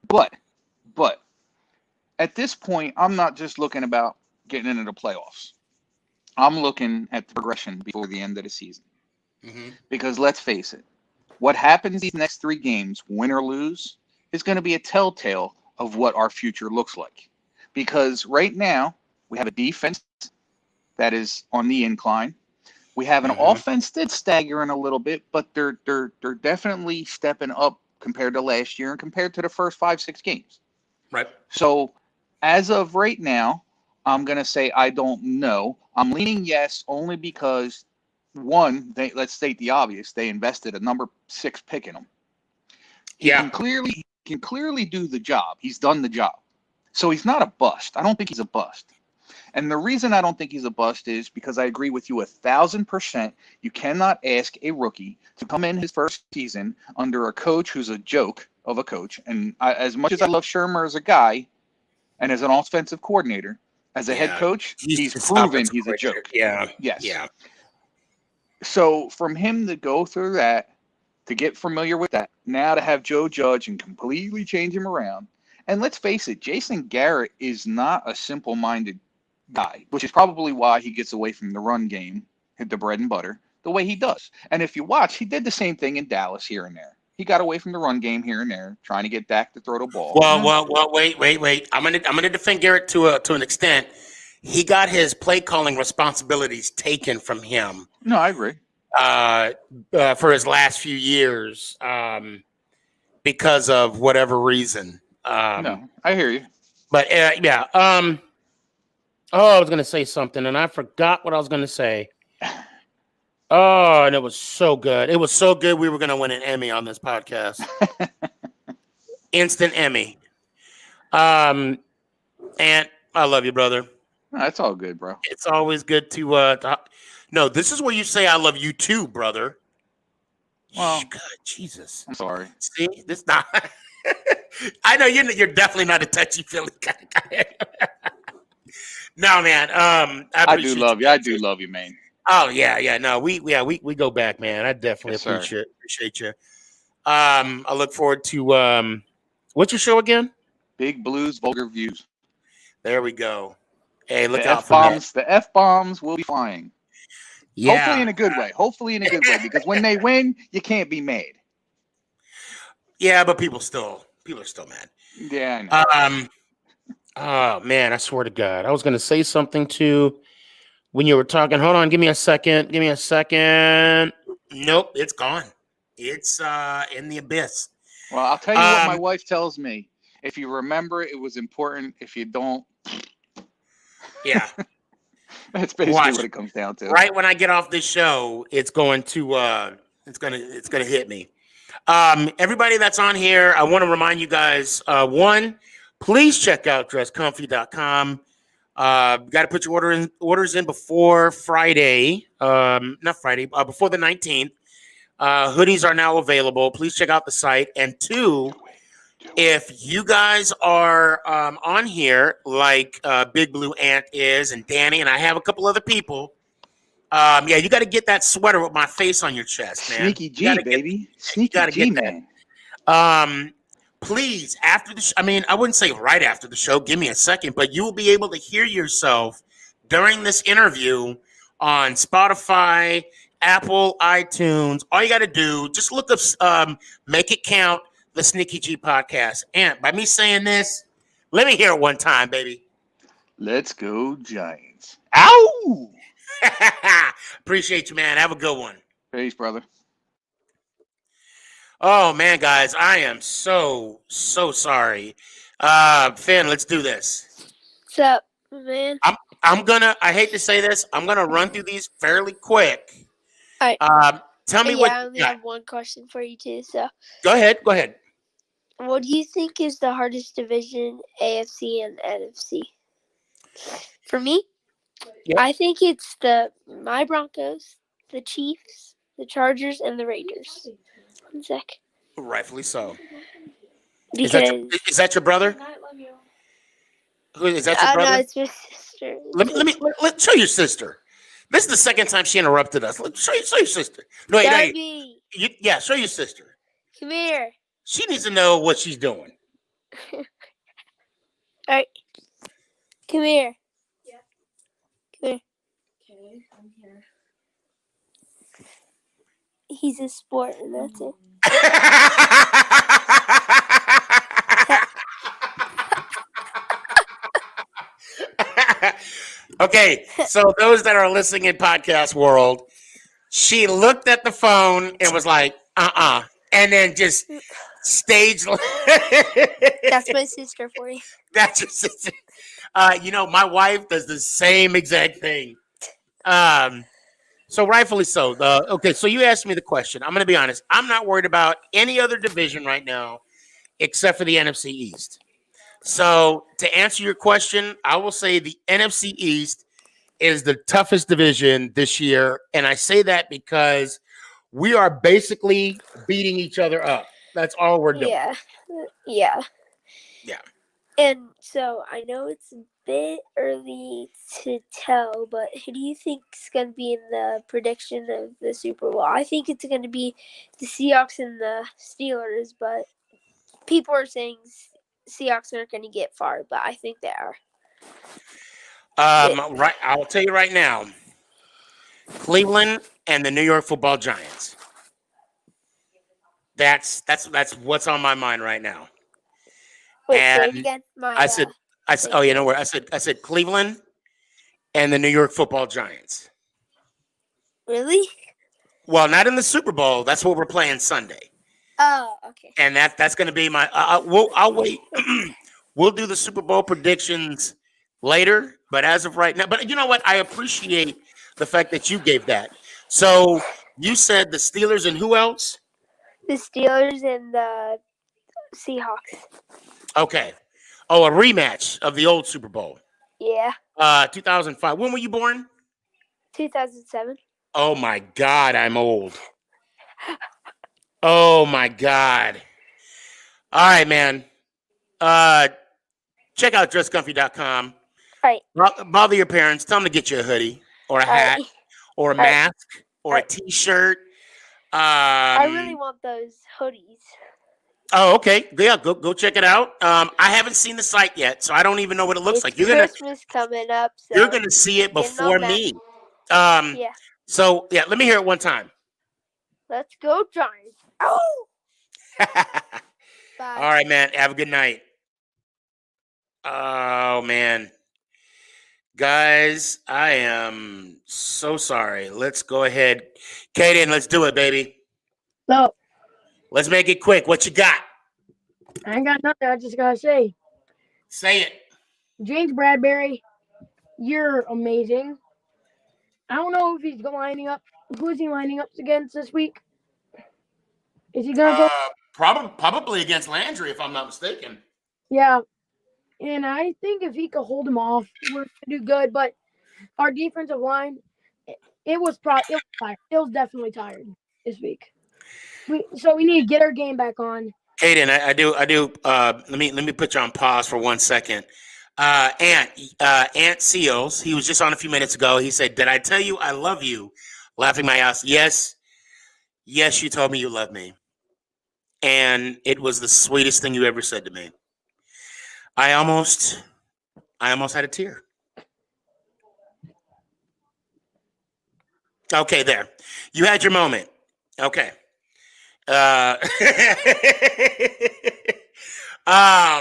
But at this point, I'm not just looking about getting into the playoffs. I'm looking at the progression before the end of the season. Because let's face it, what happens these next 3 games, win or lose, is going to be a telltale of what our future looks like. Because right now, we have a defense that is on the incline. We have an offense that's staggering a little bit, but they're definitely stepping up compared to last year and compared to the first 5-6 games. Right. So as of right now, I'm going to say I don't know. I'm leaning yes only because, one, let's state the obvious. They invested a number 6 pick in him. He can clearly do the job. He's done the job. So he's not a bust. I don't think he's a bust. And the reason I don't think he's a bust is because I agree with you 1,000%. You cannot ask a rookie to come in his first season under a coach who's a joke of a coach. And as much as I love Shermer as a guy and as an offensive coordinator, as a head coach, he's proven he's a joke. Yeah. Yes. Yeah. So from him to go through that, to get familiar with that, now to have Joe Judge and completely change him around. And let's face it, Jason Garrett is not a simple-minded guy, which is probably why he gets away from the run game, the bread and butter, the way he does. And if you watch, he did the same thing in Dallas here and there. He got away from the run game here and there, trying to get Dak to throw the ball. Well, wait. I'm gonna defend Garrett to an extent. He got his play calling responsibilities taken from him. No, I agree. For his last few years, because of whatever reason. No, I hear you. But yeah. I was gonna say something and I forgot what I was gonna say. Oh, and it was so good. It was so good. We were gonna win an Emmy on this podcast. Instant Emmy. And I love you, brother. No, that's all good, bro. It's always good to no, this is where you say I love you too, brother. Well, God, Jesus. I'm sorry. See, this not. I know you're definitely not a touchy feely kind of guy. No, man. I do love you. I do love you, man. Oh yeah. No, we go back, man. I definitely appreciate you. I look forward to what's your show again? Big Blues Vulgar Views. There we go. Hey, look the out F-bombs. The F-bombs will be flying. Yeah. Hopefully in a good way. Because when they win, you can't be mad. Yeah, but people are still mad. Yeah, I know. Oh man, I swear to God, I was gonna say something too when you were talking. Hold on, give me a second. Nope, it's gone. It's in the abyss. Well, I'll tell you what my wife tells me. If you remember, it was important. If you don't, yeah. That's basically what it comes down to. Right when I get off this show, it's going to it's gonna hit me. Everybody that's on here, I want to remind you guys, one, please check out dresscomfy.com. Got to put your orders in before Friday. Before the 19th. Hoodies are now available. Please check out the site. And two, if you guys are on here like Big Blue Ant is and Danny, and I have a couple other people, you got to get that sweater with my face on your chest, man. Sneaky G, baby. Sneaky G, man. Please, after the I wouldn't say right after the show. Give me a second, but you will be able to hear yourself during this interview on Spotify, Apple, iTunes. All you got to do, just look up Make It Count, the Sneaky G podcast. And by me saying this, let me hear it one time, baby. Let's go, Giants. Ow! Appreciate you, man. Have a good one. Peace, brother. Oh, man, guys, I am so sorry. Finn, let's do this. What's up, man? I hate to say this, I'm gonna run through these fairly quick. All right. Tell me I only have one question for you too. So go ahead. What do you think is the hardest division, AFC and NFC? For me, I think it's my Broncos, the Chiefs, the Chargers, and the Raiders. 1 sec. Rightfully so. Because is that your brother? Is that your brother? No, it's your sister. Let show your sister. This is the second time she interrupted us. Show your sister. No, Darby. Show your sister. Come here. She needs to know what she's doing. All right. Come here. Yeah. Come here. Okay, I'm here. He's a sport, and that's it. Okay, so those that are listening in podcast world, she looked at the phone and was like, and then just staged. That's my sister for you. That's your sister. My wife does the same exact thing. So rightfully so. Okay, so you asked me the question. I'm going to be honest. I'm not worried about any other division right now except for the NFC East. So to answer your question, I will say the NFC East is the toughest division this year. And I say that because we are basically beating each other up. That's all we're doing. Yeah. And so I know it's a bit early to tell, but who do you think is going to be in the prediction of the Super Bowl? I think it's going to be the Seahawks and the Steelers, but people are saying Seahawks aren't going to get far, but I think they are. Right. I'll tell you right now, Cleveland and the New York Football Giants. That's what's on my mind right now. Wait, say it again. I said. Oh, you know where? I said Cleveland and the New York Football Giants. Really? Well, not in the Super Bowl. That's what we're playing Sunday. Oh, okay. And that's going to be my. I'll wait. We'll do the Super Bowl predictions later, but as of right now, but you know what? I appreciate the fact that you gave that. So you said the Steelers and who else? The Steelers and the Seahawks. Okay. Oh, a rematch of the old Super Bowl. Yeah. 2005. When were you born? 2007. Oh my God, I'm old. Oh my God. All right, man. Check out dresscomfy.com. All right. Bother your parents. Tell them to get you a hoodie or a hat or a mask or a T-shirt. I really want those hoodies. Oh, okay. Yeah, go check it out. I haven't seen the site yet, so I don't even know what it looks like. Christmas coming up. So you're gonna see it before me. Yeah. So yeah, let me hear it one time. Let's go, Giants. Oh. Bye. All right, man. Have a good night. Oh man. Guys, I am so sorry. Let's go ahead. Kaden, let's do it, baby. So, let's make it quick. What you got? I ain't got nothing. I just got to say. Say it. James Bradbury, you're amazing. I don't know if he's lining up. Who is he lining up against this week? Is he going to go? Probably against Landry, if I'm not mistaken. Yeah. And I think if he could hold him off, we're going to do good. But our defensive line, it was tired. It was definitely tired this week. So we need to get our game back on. Kaden, I do. Let me put you on pause for 1 second. Ant Seals, he was just on a few minutes ago. He said, "Did I tell you I love you?" Laughing my ass. Yes, you told me you love me, and it was the sweetest thing you ever said to me. I almost had a tear. Okay, there. You had your moment. Okay. Oh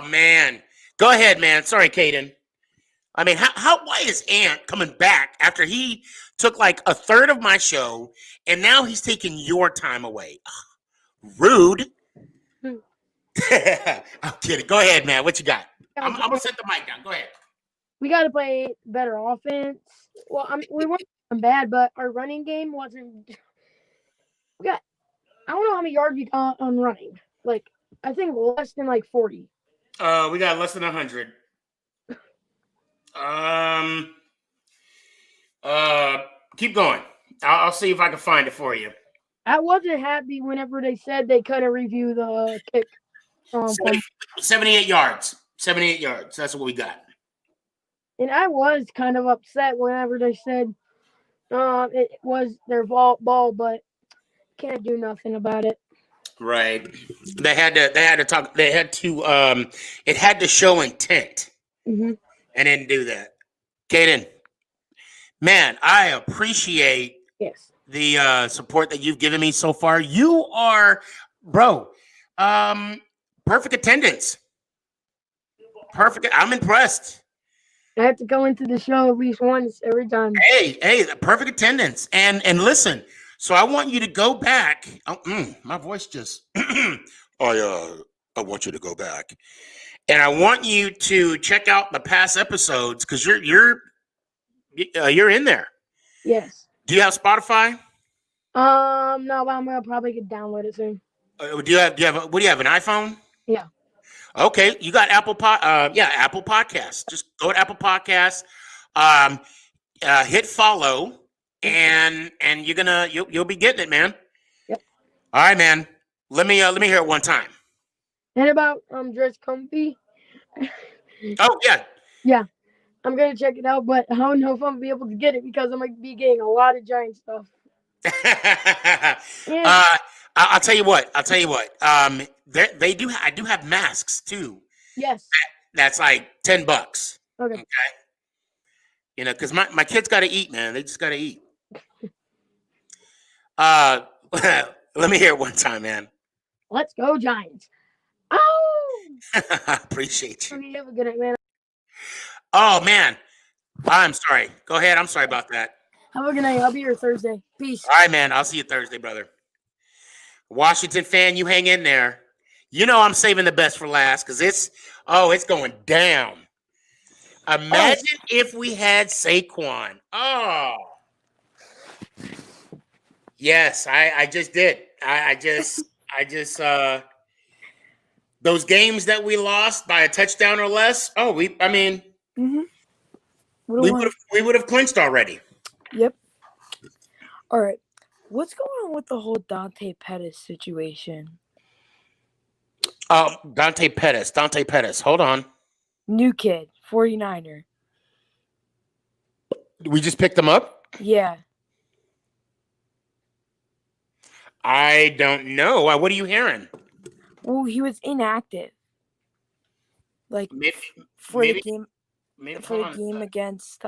man. Go ahead, man. Sorry, Kaden. I mean, why is Ant coming back after he took like a third of my show and now he's taking your time away? Rude. I'm kidding. Go ahead, man. What you got? I'm gonna set the mic down. Go ahead. We got to play better offense. Well, we weren't bad, but our running game wasn't. We got. I don't know how many yards we got on running. Like, I think less than like 40. We got less than 100. Keep going. I'll see if I can find it for you. I wasn't happy whenever they said they couldn't review the kick. 78 yards. 78 yards. That's what we got. And I was kind of upset whenever they said it was their ball, but can't do nothing about it. Right. They had to talk. They had to. It had to show intent, mm-hmm. and didn't do that. Caden, man, I appreciate the support that you've given me so far. You are, bro. Perfect attendance. Perfect. I'm impressed. I have to go into the show at least once every time. Hey, perfect attendance. And listen, so I want you to go back. My voice just I want you to go back. And I want you to check out the past episodes because you're in there. Yes. Do you have Spotify? No, but I'm gonna probably download it soon. What do you have, an iPhone? Yeah. Okay, you got Apple Podcasts. Just go to Apple Podcasts, hit follow, and you'll be getting it, man. Yep. All right, man. Let me hear it one time. And about Dress Comfy. Oh yeah. Yeah, I'm gonna check it out, but I don't know if I'm gonna be able to get it because I'm gonna be getting a lot of Giant stuff. Yeah. I'll tell you what. They do. I do have masks too. Yes. That's like $10. Okay. You know, because my kids got to eat, man. They just got to eat. Let me hear it one time, man. Let's go, Giants. Oh. I appreciate you. Have a good night, man. Oh man, I'm sorry. Go ahead. I'm sorry about that. Have a good night. I'll be here Thursday. Peace. All right, man. I'll see you Thursday, brother. Washington fan, you hang in there. You know I'm saving the best for last because it's going down. Imagine if we had Saquon. Oh. Yes, I just did. I just those games that we lost by a touchdown or less. Oh, we would have clinched already. Yep. All right. What's going on with the whole Dante Pettis situation? Dante Pettis. Hold on. New kid, 49er. We just picked him up? Yeah. I don't know. What are you hearing? Well, he was inactive. Like the game against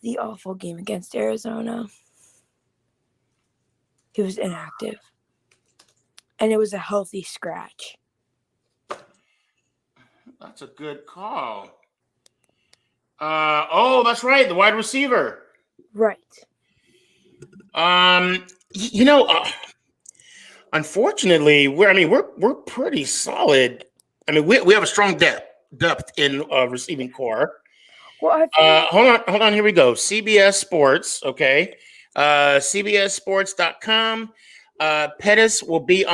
the awful game against Arizona. He was inactive. And it was a healthy scratch. That's a good call. That's right. The wide receiver. Right. Unfortunately, we're pretty solid. I mean, we have a strong depth in receiving core. Well, hold on. Here we go. CBS Sports. Okay. CBSSports.com. Pettis will be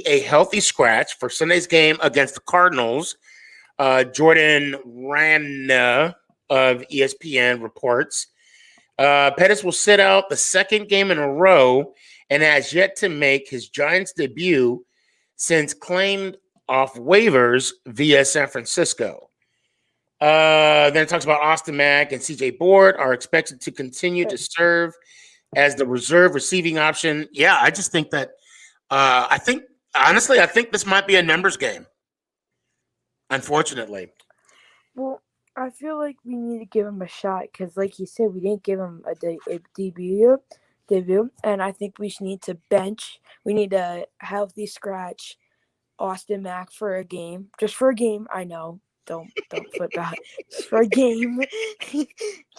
a healthy scratch for Sunday's game against the Cardinals. Jordan Rana of ESPN reports. Pettis will sit out the second game in a row and has yet to make his Giants debut since claimed off waivers via San Francisco. Then it talks about Austin Mack and CJ Board are expected to continue to serve as the reserve receiving option. Yeah, I just think that I think this might be a numbers game. Unfortunately. Well, I feel like we need to give him a shot because, like you said, we didn't give him a debut, and I think we just need to bench. We need a healthy scratch Austin Mack for a game, just for a game. I know, don't flip out. Just for a game,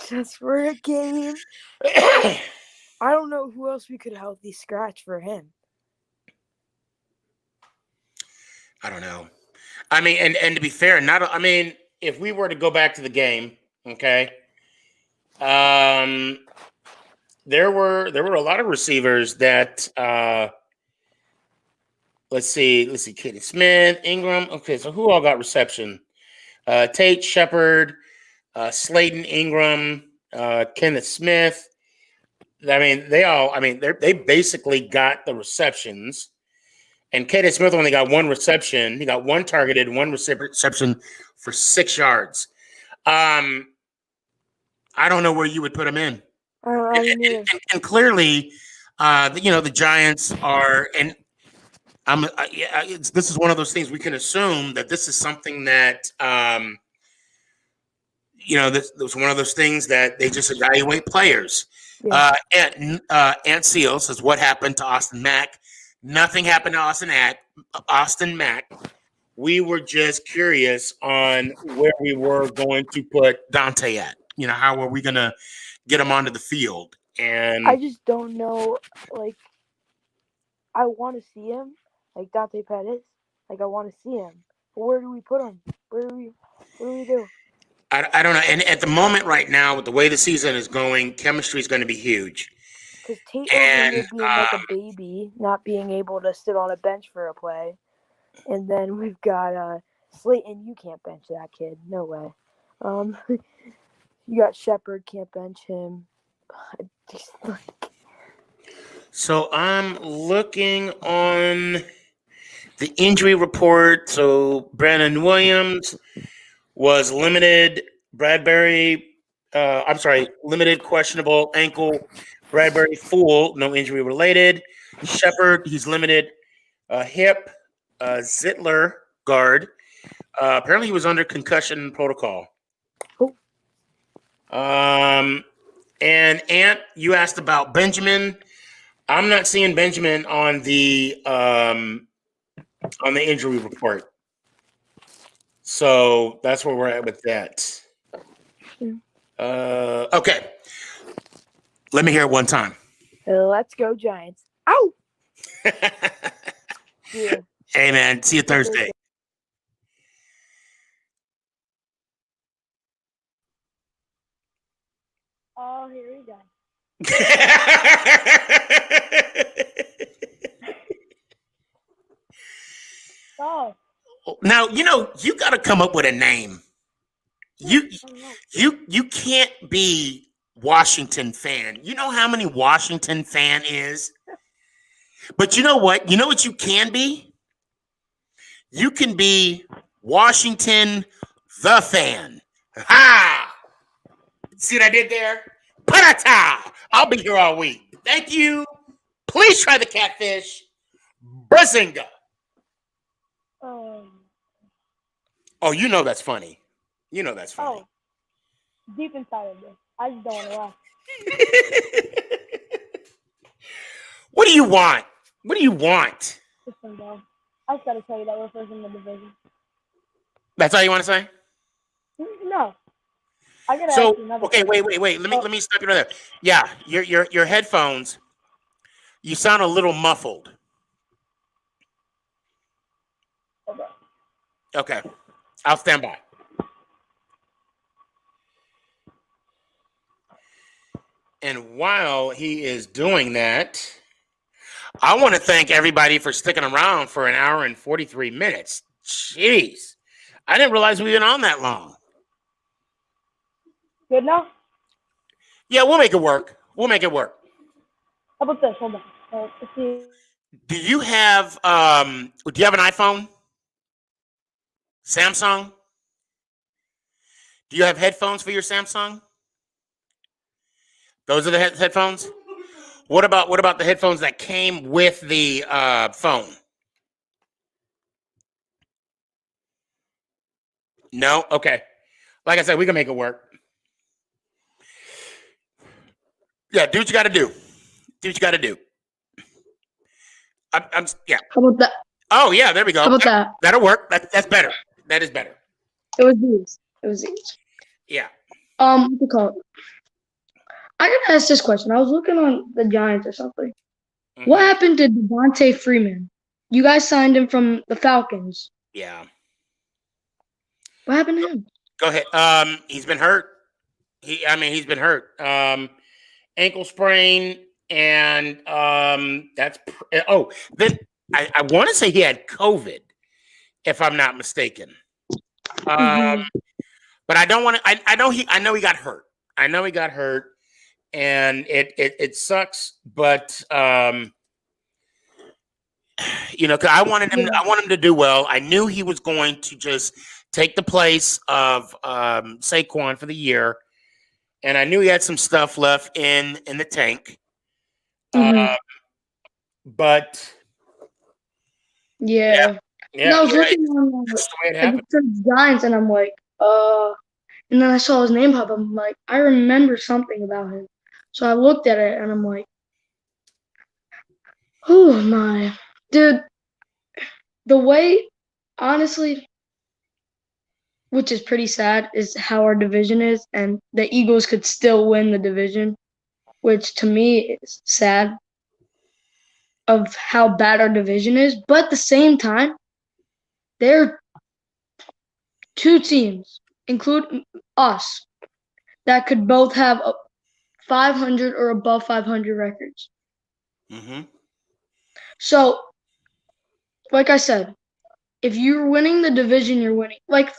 just for a game. I don't know who else we could healthy scratch for him. I don't know. I mean, and to be fair, if we were to go back to the game, okay, there were a lot of receivers that let's see, Katie Smith, Ingram. Okay, so who all got reception? Tate, Shepard, Slayton, Ingram, Kenneth Smith. They basically got the receptions. And Katie Smith only got one reception. He got one targeted, one reception for 6 yards. I don't know where you would put him in. And clearly, the Giants are, and this is one of those things we can assume that this is something that, this was one of those things that they just evaluate players. Yeah. Ant Seal says, what happened to Austin Mack? Nothing happened to Austin Mack. We were just curious on where we were going to put Dante at. How are we going to get him onto the field? And I just don't know. Like, I want to see him, like Dante Pettis. Like, I want to see him. But where do we put him? What do we do? I don't know. And at the moment right now, with the way the season is going, chemistry is going to be huge. Because Tate being like a baby, not being able to sit on a bench for a play. And then we've got Slayton. You can't bench that kid. No way. You got Shepard. Can't bench him. So I'm looking on the injury report. So Brandon Williams was limited. Limited questionable ankle. Bradbury full, no injury related. Shepard, he's limited. Hip. Zittler, guard. Apparently he was under concussion protocol. And Ant, you asked about Benjamin. I'm not seeing Benjamin on the injury report. So that's where we're at with that. Okay. Let me hear it one time. Let's go, Giants. Ow! Yeah. Hey, man. See you Thursday. Oh, here we go. Oh. Now, you got to come up with a name. You can't be Washington fan. You know how many Washington fan is? But you know what? You know what you can be? You can be Washington the fan. Ha! See what I did there? Parata! I'll be here all week. Thank you. Please try the catfish. Brazinga. Oh, you know that's funny. You know that's funny. Oh, deep inside of this. I just don't want to laugh. What do you want? What do you want? Listen, bro. I just got to tell you that we're first in the division. That's all you want to say? No. I gotta ask you another okay, wait. Let me stop you right there. Yeah, your headphones. You sound a little muffled. Okay. I'll stand by. And while he is doing that, I want to thank everybody for sticking around for an hour and 43 minutes. Jeez. I didn't realize we've been on that long. Good now? Yeah, we'll make it work. We'll make it work. How about this? Hold on. Let's see. Do you have an iPhone? Samsung? Do you have headphones for your Samsung? Those are the headphones? What about the headphones that came with the phone? No? Okay. Like I said, we can make it work. Yeah, do what you got to do. Do what you got to do. Yeah. How about that? Oh, yeah, there we go. How about that? That'll work. That's better. That is better. It was these. Yeah. What's it called? I gotta ask this question. I was looking on the Giants or something. Mm-hmm. What happened to Devontae Freeman? You guys signed him from the Falcons. Yeah. What happened to him? Go ahead. He's been hurt. He's been hurt. Ankle sprain, and then I want to say he had COVID, if I'm not mistaken. But I don't want to. I know he got hurt. I know he got hurt, and it sucks. But 'cause I wanted him. I want him to do well. I knew he was going to just take the place of Saquon for the year, and I knew he had some stuff left in the tank. But yeah. No, I was looking on the Giants, and I'm like, and then I saw his name pop up. I'm like, I remember something about him. So I looked at it, and I'm like, oh my, dude. The way, honestly, which is pretty sad, is how our division is, and the Eagles could still win the division, which to me is sad of how bad our division is. But at the same time, there are two teams, including us, that could both have 500 or above 500 records. So, like I said, if you're winning the division, you're winning. Like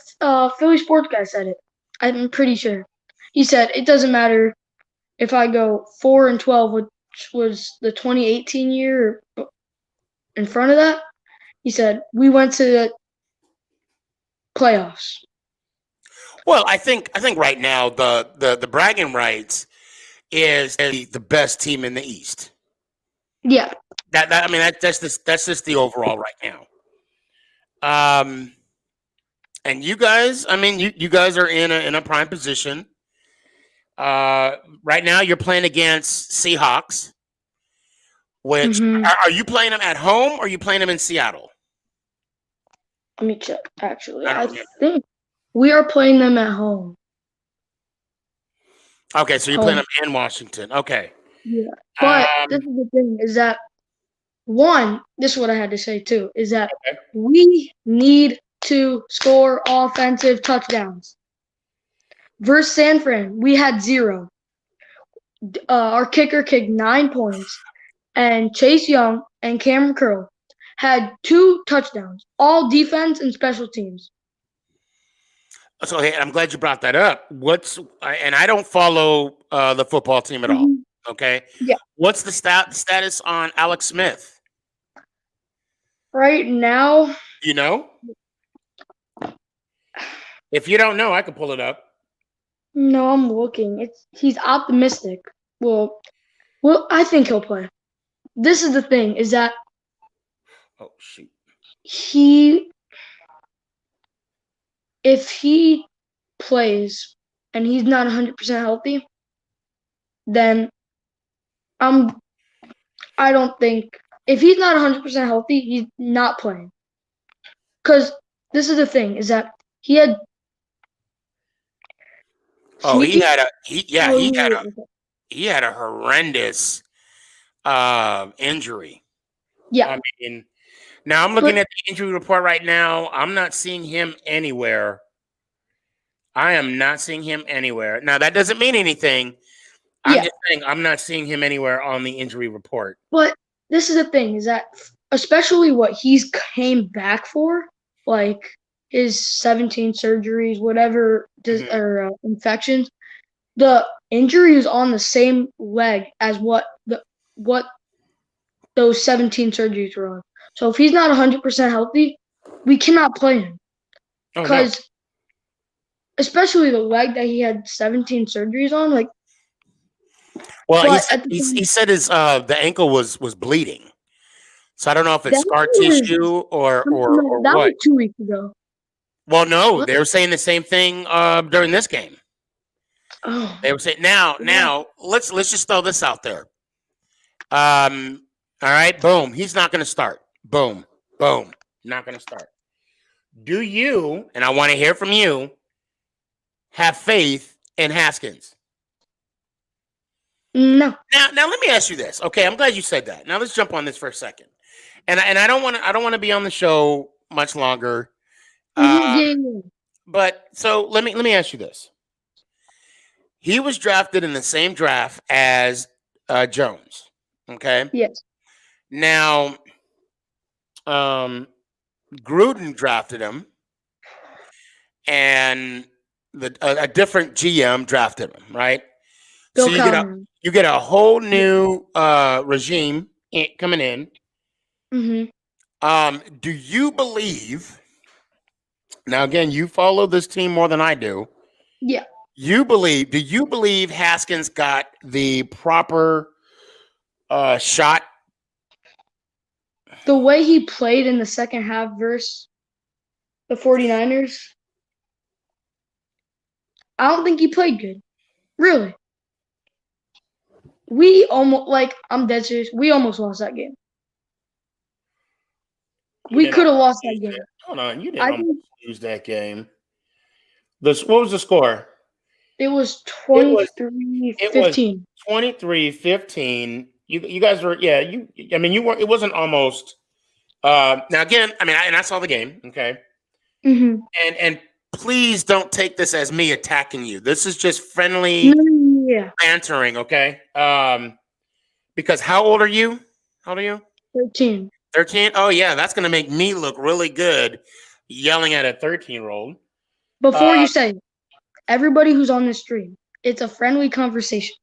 Philly Sports Guy said it. I'm pretty sure. He said it doesn't matter if I go 4-12, which was the 2018 year in front of that. He said we went to the playoffs. Well, I think right now the bragging rights is the best team in the East. Yeah. That's just the overall right now. And you guys, you guys are in a prime position. Right now you're playing against Seahawks. Which are you playing them at home or are you playing them in Seattle? Let me check. Actually, I think we are playing them at home. Okay, so you're playing them in Washington. Okay. Yeah, but this is the thing: is that this is what I had to say too, is that we need to score offensive touchdowns. Versus San Fran, we had 0. Our kicker kicked 9 points, and Chase Young and Cameron Curl had 2 touchdowns, all defense and special teams. So hey, I'm glad you brought that up. And I don't follow the football team at all. Okay. Yeah. What's the status on Alex Smith? Right now, you know? If you don't know, I can pull it up. No, I'm looking. He's optimistic. Well, I think he'll play. This is the thing: is that shoot, if he plays and he's not 100% healthy, then I don't think if he's not 100% healthy, he's not playing. Because this is the thing: is that he had. He had a horrendous injury. Yeah. Now I'm looking at the injury report right now. I'm not seeing him anywhere. I am not seeing him anywhere. Now that doesn't mean anything. I'm just saying I'm not seeing him anywhere on the injury report. But this is the thing: is that especially what he's came back for, like his 17 surgeries, whatever, or infections. The injury is on the same leg as what those 17 surgeries were on. So if he's not 100% healthy, we cannot play him. Because especially the leg that he had 17 surgeries on, like. Well, he said his the ankle was bleeding. So I don't know if it's scar tissue or that what. Was 2 weeks ago. Well, no, they were saying the same thing during this game. Oh. They were saying now let's just throw this out there. All right, boom. He's not going to start. Boom, not going to start. Do you? And I want to hear from you. Have faith in Haskins? No. Now let me ask you this. Okay, I'm glad you said that. Now let's jump on this for a second. and I don't want to be on the show much longer. Yeah. But so let me ask you this. He was drafted in the same draft as Jones. Okay. Yes. Now, Gruden drafted him, and a different GM drafted him, right? Bill So you get a whole new regime coming in. Mm-hmm. Do you believe? Now, again, you follow this team more than I do. Yeah. Do you believe Haskins got the proper shot? The way he played in the second half versus the 49ers, I don't think he played good. Really. We almost, I'm dead serious. We almost lost that game. We could have lost that game. Hold on. You didn't almost lose that game. What was the score? It was 23-15. It was 23-15. You guys were, you weren't, it wasn't almost. Now, again, I saw the game, okay? Mm-hmm. And please don't take this as me attacking you. This is just friendly bantering, okay? Because how old are you? 13. 13? Oh, yeah, that's going to make me look really good yelling at a 13-year-old. Before you say, everybody who's on this stream, it's a friendly conversation.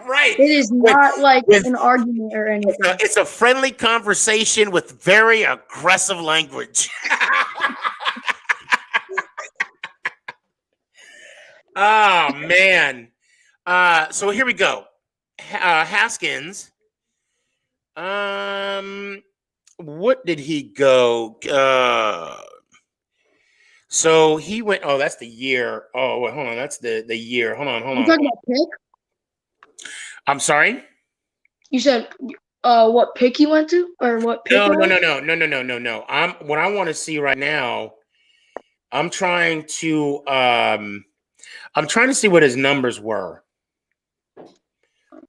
Right. It is not an argument or anything. It's a friendly conversation with very aggressive language. Oh, man. So here we go. Haskins. What did he go? So he went. Oh, that's the year. Oh, wait, hold on. That's the year. Hold on. You talking about pick? I'm sorry. You said what pick he went to, or what pick? No. What I want to see right now. I'm trying to see what his numbers were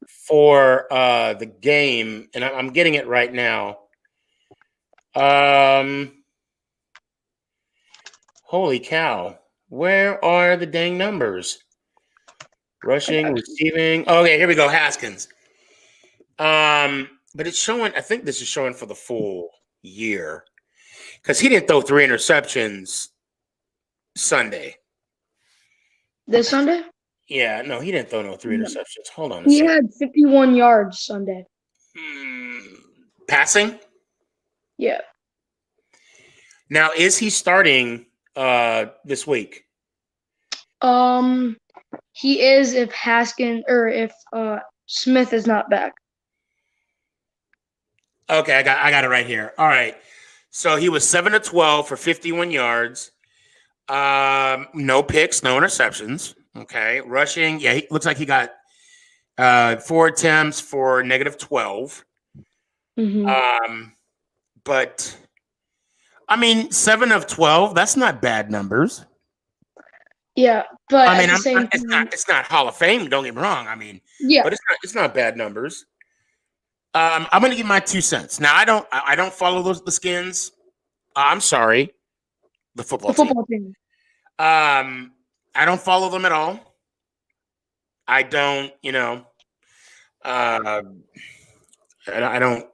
for the game, and I'm getting it right now. Holy cow. Where are the dang numbers? Rushing, receiving. Okay, here we go. Haskins. But it's showing, I think this is showing for the full year. Because he didn't throw 3 interceptions Sunday. This Sunday? Yeah, no, he didn't throw no 3 interceptions. Hold on a second. He second. had 51 yards Sunday. Passing? Yeah. Now, is he starting this week? He is if Haskins or if Smith is not back. Okay, I got it right here. All right. So he was 7 of 12 for 51 yards. No picks, no interceptions. Okay. Rushing. Yeah, he looks like he got 4 attempts for -12. Mm-hmm. But 7 of 12, that's not bad numbers. Yeah, but it's not Hall of Fame, don't get me wrong. Yeah. But it's not bad numbers. I'm gonna give my 2 cents. Now I don't follow the Skins. I'm sorry. The football team. I don't follow them at all. I don't, I don't.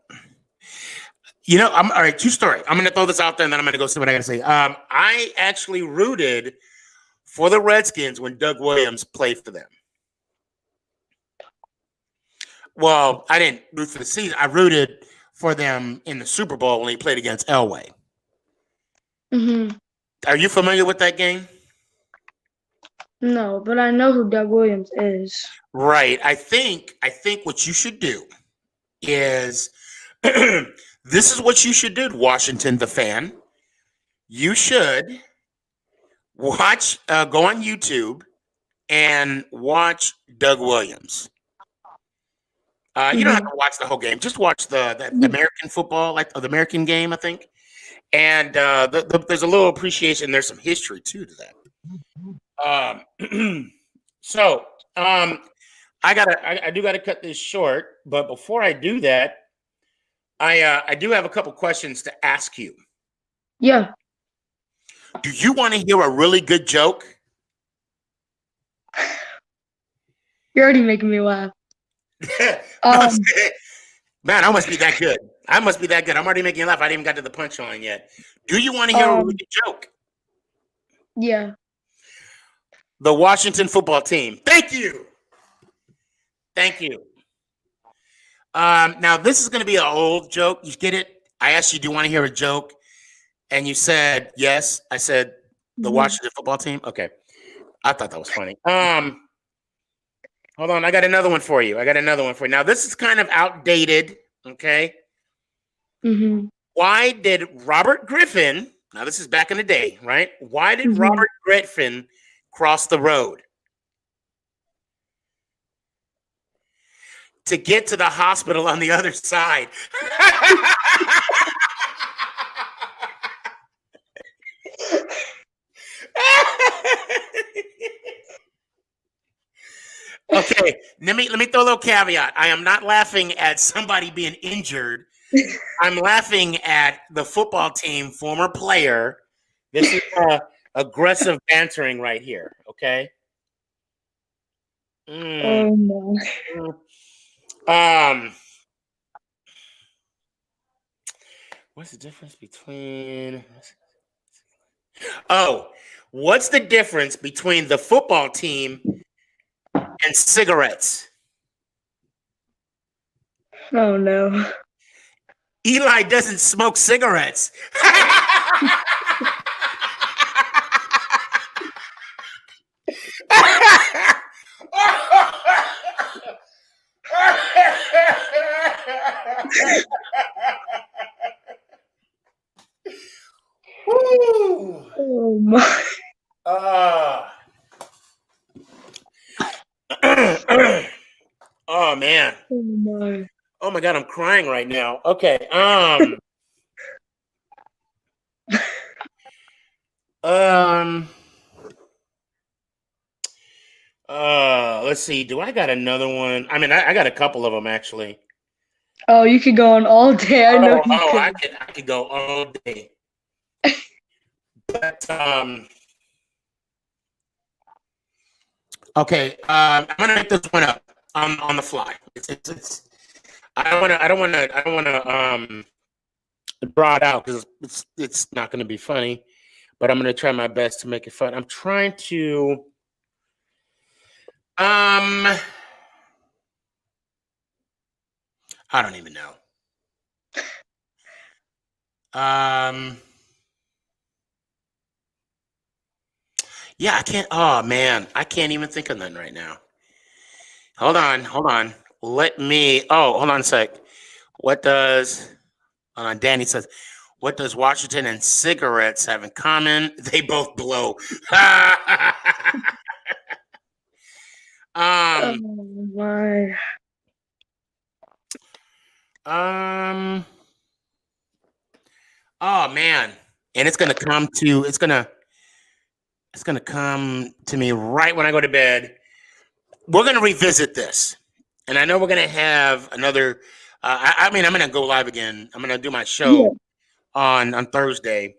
I'm all right. True story. I'm going to throw this out there, and then I'm going to go see what I got to say. I actually rooted for the Redskins when Doug Williams played for them. Well, I didn't root for the season. I rooted for them in the Super Bowl when he played against Elway. Mm-hmm. Are you familiar with that game? No, but I know who Doug Williams is. Right. I think what you should do is this is what you should do, Washington the fan. You should watch, go on YouTube and watch Doug Williams. You don't have to watch the whole game. Just watch the American football, like the American game, I think. And there's a little appreciation. There's some history too to that. So I do gotta cut this short. But before I do that, I do have a couple questions to ask you. Yeah. Do you want to hear a really good joke? You're already making me laugh. Man, I must be that good. I'm already making you laugh. I didn't even got to the punchline yet. Do you want to hear a really good joke? Yeah. The Washington football team. Thank you. Now this is going to be an old joke. You get it? I asked you, do you want to hear a joke? And you said yes. I said the Washington football team. Okay. I thought that was funny. Hold on. I got another one for you. Now this is kind of outdated. Okay. Mm-hmm. Why did Robert Griffin? Now this is back in the day, right? Why did Robert Griffin cross the road? To get to the hospital on the other side. Okay, let me throw a little caveat. I am not laughing at somebody being injured. I'm laughing at the football team former player. This is aggressive bantering right here. Okay. Oh no. What's the difference between? Oh, what's the difference between the football team and cigarettes? Oh no. Eli doesn't smoke cigarettes. Oh my. Oh man. Oh my. Oh my God, I'm crying right now. Okay. Let's see. Do I got another one? I mean, I got a couple of them actually. Oh, you could go on all day. I know you could. I could go all day. But okay. I'm gonna make this one up on the fly. It's I don't want to draw it out because it's not going to be funny, but I'm going to try my best to make it fun. I'm trying to I don't even know. Yeah, I can't. Oh man, I can't even think of nothing right now. Hold on. Let me. Oh, hold on a sec. What does? Danny says, "What does Washington and cigarettes have in common? They both blow." Oh my. Oh man, and it's gonna come to me right when I go to bed. We're gonna revisit this, and I know we're gonna have another. I mean, I'm gonna go live again. I'm gonna do my show on Thursday.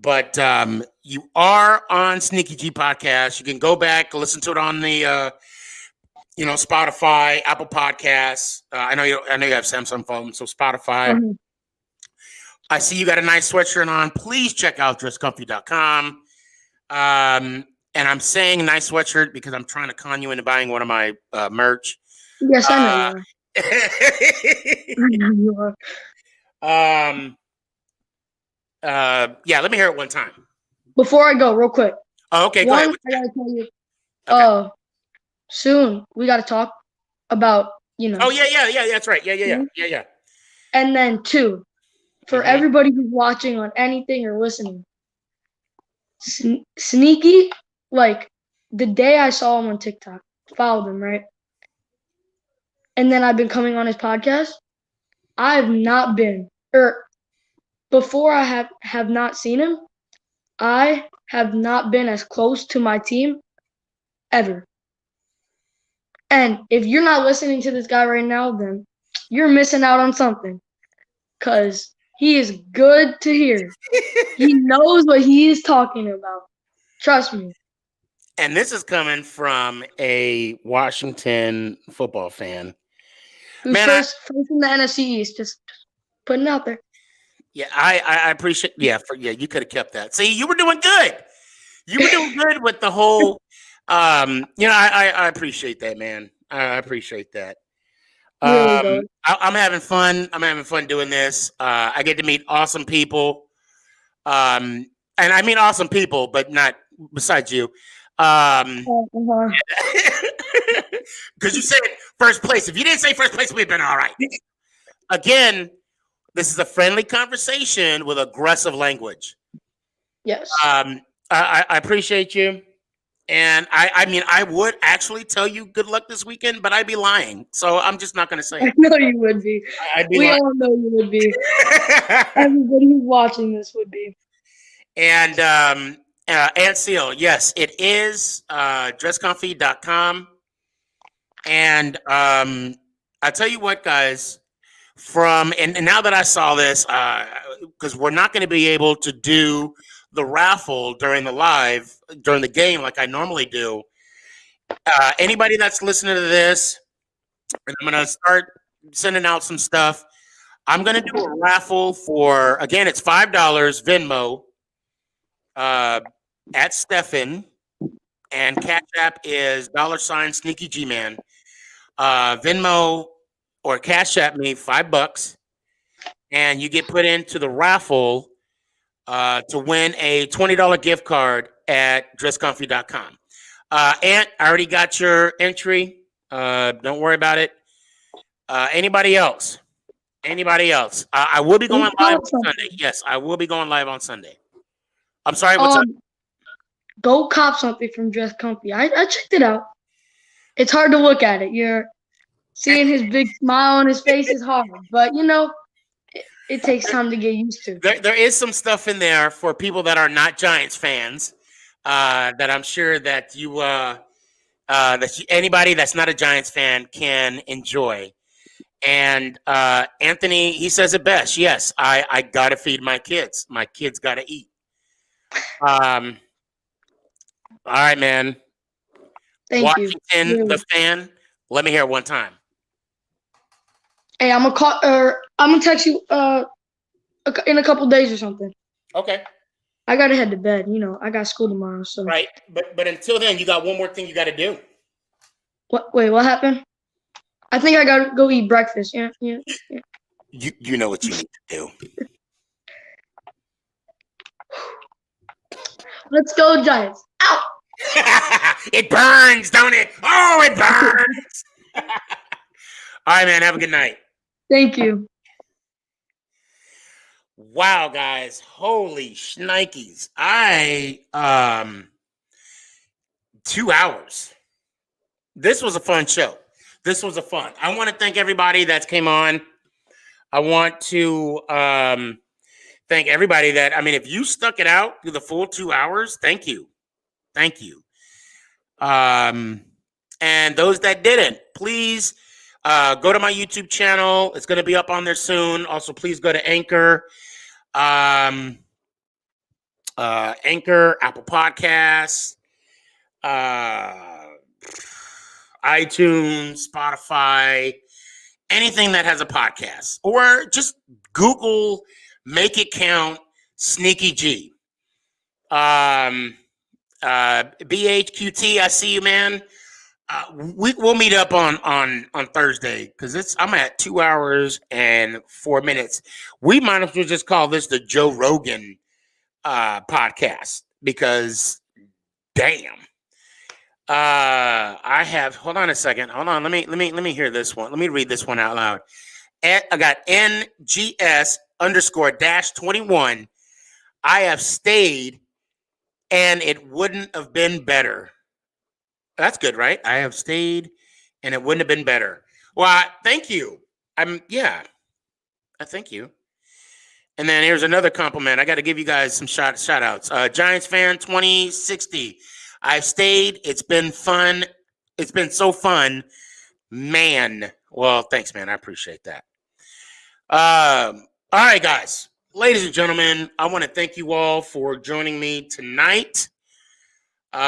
But you are on sneakg podcast. You can go back listen to it on the Spotify, Apple Podcasts. I know you have Samsung phone, so Spotify. Mm-hmm. I see you got a nice sweatshirt on. Please check out dresscomfy.com. And I'm saying nice sweatshirt because I'm trying to con you into buying one of my merch. Yes, I know you are. Yeah, let me hear it one time. Before I go, real quick. Oh, okay, go ahead. I gotta tell you. Okay. Soon we gotta talk about, Oh yeah, that's right. Yeah. And then 2, for everybody who's watching on anything or listening, Sneaky, like the day I saw him on TikTok, followed him, right? And then I've been coming on his podcast. I have not been, or before I have not seen him, I have not been as close to my team ever. And if you're not listening to this guy right now, then you're missing out on something. because he is good to hear. He knows what he is talking about. Trust me. And this is coming from a Washington football fan. Who's first in the NFC East? Just putting it out there. Yeah, I appreciate. Yeah, you could have kept that. See, you were doing good. You were doing good with the whole. I appreciate that, man. I appreciate that. Really I'm having fun. I'm having fun doing this. I get to meet awesome people. And I mean awesome people, but not besides you. Because you said first place. If you didn't say first place, we've been all right. Again, this is a friendly conversation with aggressive language. Yes. I appreciate you. And I mean, I would actually tell you good luck this weekend, but I'd be lying. So I'm just not going to say it. I know you would be. We lying. All know you would be. Everybody who's watching this would be. And Aunt Seal, yes, it is dresscomfy.com. And I tell you what, guys, and now that I saw this, because we're not going to be able to do the raffle during the game like I normally do. Anybody that's listening to this, and I'm going to start sending out some stuff. I'm going to do a raffle for, again, it's $5 Venmo at Stefan, and Cash App is $sneakg man. Venmo or Cash App me $5, and you get put into the raffle to win a $20 gift card at dresscomfy.com. Ant, I already got your entry. Don't worry about it. Anybody else? I will be going live on Sunday. Yes, I will be going live on Sunday. I'm sorry, what's up? Go cop something from Dress Comfy. I checked it out. It's hard to look at it. You're seeing his big smile on his face is hard, but it takes time to get used to. There is some stuff in there for people that are not Giants fans that I'm sure that anybody that's not a Giants fan can enjoy. And Anthony, he says it best. Yes, I gotta feed my kids. My kids gotta eat. All right, man. Thank you. Washington, the fan. Let me hear it one time. Hey, I'm gonna text you in a couple days or something. Okay. I gotta head to bed. I got school tomorrow. So. Right, but until then, you got one more thing you got to do. What? Wait, what happened? I think I gotta go eat breakfast. Yeah. You know what you need to do. Let's go, Giants. Ow! It burns, don't it? Oh, it burns. All right, man. Have a good night. Thank you. Wow, guys. Holy shnikes. 2 hours. This was a fun show. I want to thank everybody that came on. I want to thank everybody if you stuck it out through the full 2 hours, thank you. And those that didn't, please go to my YouTube channel. It's going to be up on there soon. Also, please go to Anchor, Apple Podcasts, iTunes, Spotify, anything that has a podcast, or just Google Make It Count sneakg. BHQT, I see you, man. We'll meet up on Thursday because I'm at 2 hours and 4 minutes. We might as well just call this the Joe Rogan podcast because damn. Hold on a second. Hold on. Let me hear this one. Let me read this one out loud. I got NGS_-21. I have stayed and it wouldn't have been better. That's good, right? I have stayed and it wouldn't have been better. Well, thank you. I thank you. And then here's another compliment. I got to give you guys some shout outs. Giants fan 2060. I've stayed. It's been fun. It's been so fun, man. Well, thanks, man. I appreciate that. All right, guys. Ladies and gentlemen, I want to thank you all for joining me tonight. We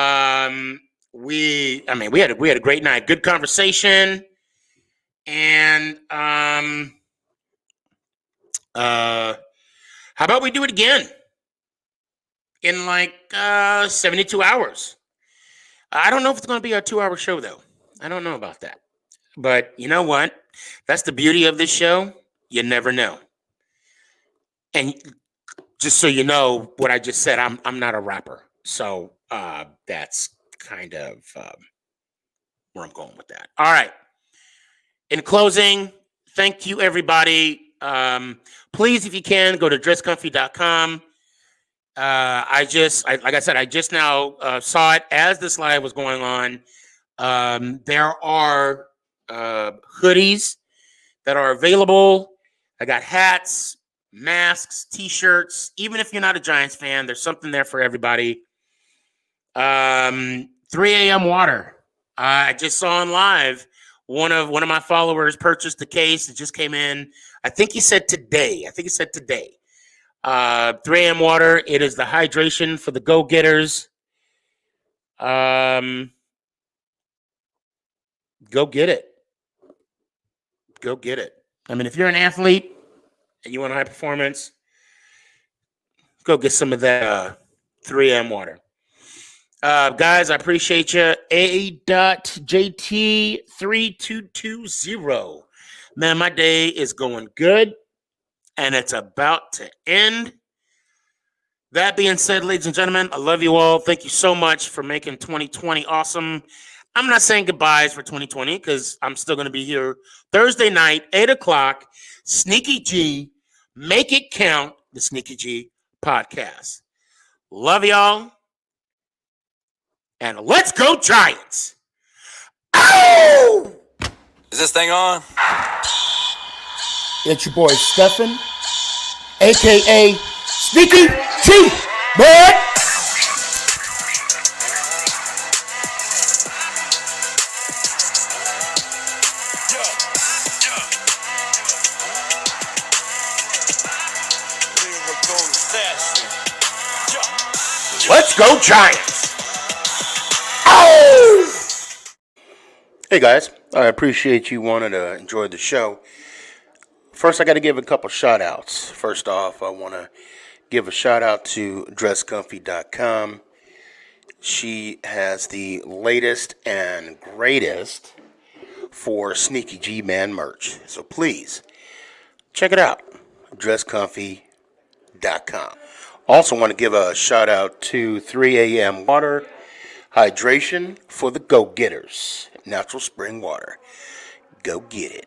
had a great night, good conversation, and how about we do it again in like 72 hours? I don't know if it's going to be a 2-hour show though. I don't know about that, but you know what? That's the beauty of this show. You never know. And just so you know what I just said, I'm not a rapper, so that's kind of where I'm going with that. All right. In closing, thank you everybody. Please, if you can, go to dresscomfy.com. Like I said, I just now saw it as this live was going on. There are hoodies that are available. I got hats, masks, t-shirts. Even if you're not a Giants fan, there's something there for everybody. 3 a.m. water. I just saw on live one of my followers purchased the case. It just came in. I think he said today. 3 a.m. water. It is the hydration for the go-getters. Go get it. Go get it. I mean, if you're an athlete and you want high performance, go get some of that 3 a.m. water. Guys, I appreciate you. A.JT3220. Man, my day is going good, and it's about to end. That being said, ladies and gentlemen, I love you all. Thank you so much for making 2020 awesome. I'm not saying goodbyes for 2020 because I'm still going to be here Thursday night, 8 o'clock. Sneaky G, Make It Count, the Sneaky G podcast. Love y'all. And let's go Giants. Ow! Is this thing on? It's your boy Stefan, a.k.a. Sneaky G, boy. Let's go Giants! Oh! Hey guys, I appreciate you wanting to enjoy the show. First, I got to give a couple shout outs. First off, I want to give a shout out to dresscomfy.com. She has the latest and greatest for Sneaky G Man merch. So please, check it out. dresscomfy.com. Also want to give a shout out to 3 a.m. water hydration for the go-getters. Natural spring water. Go get it.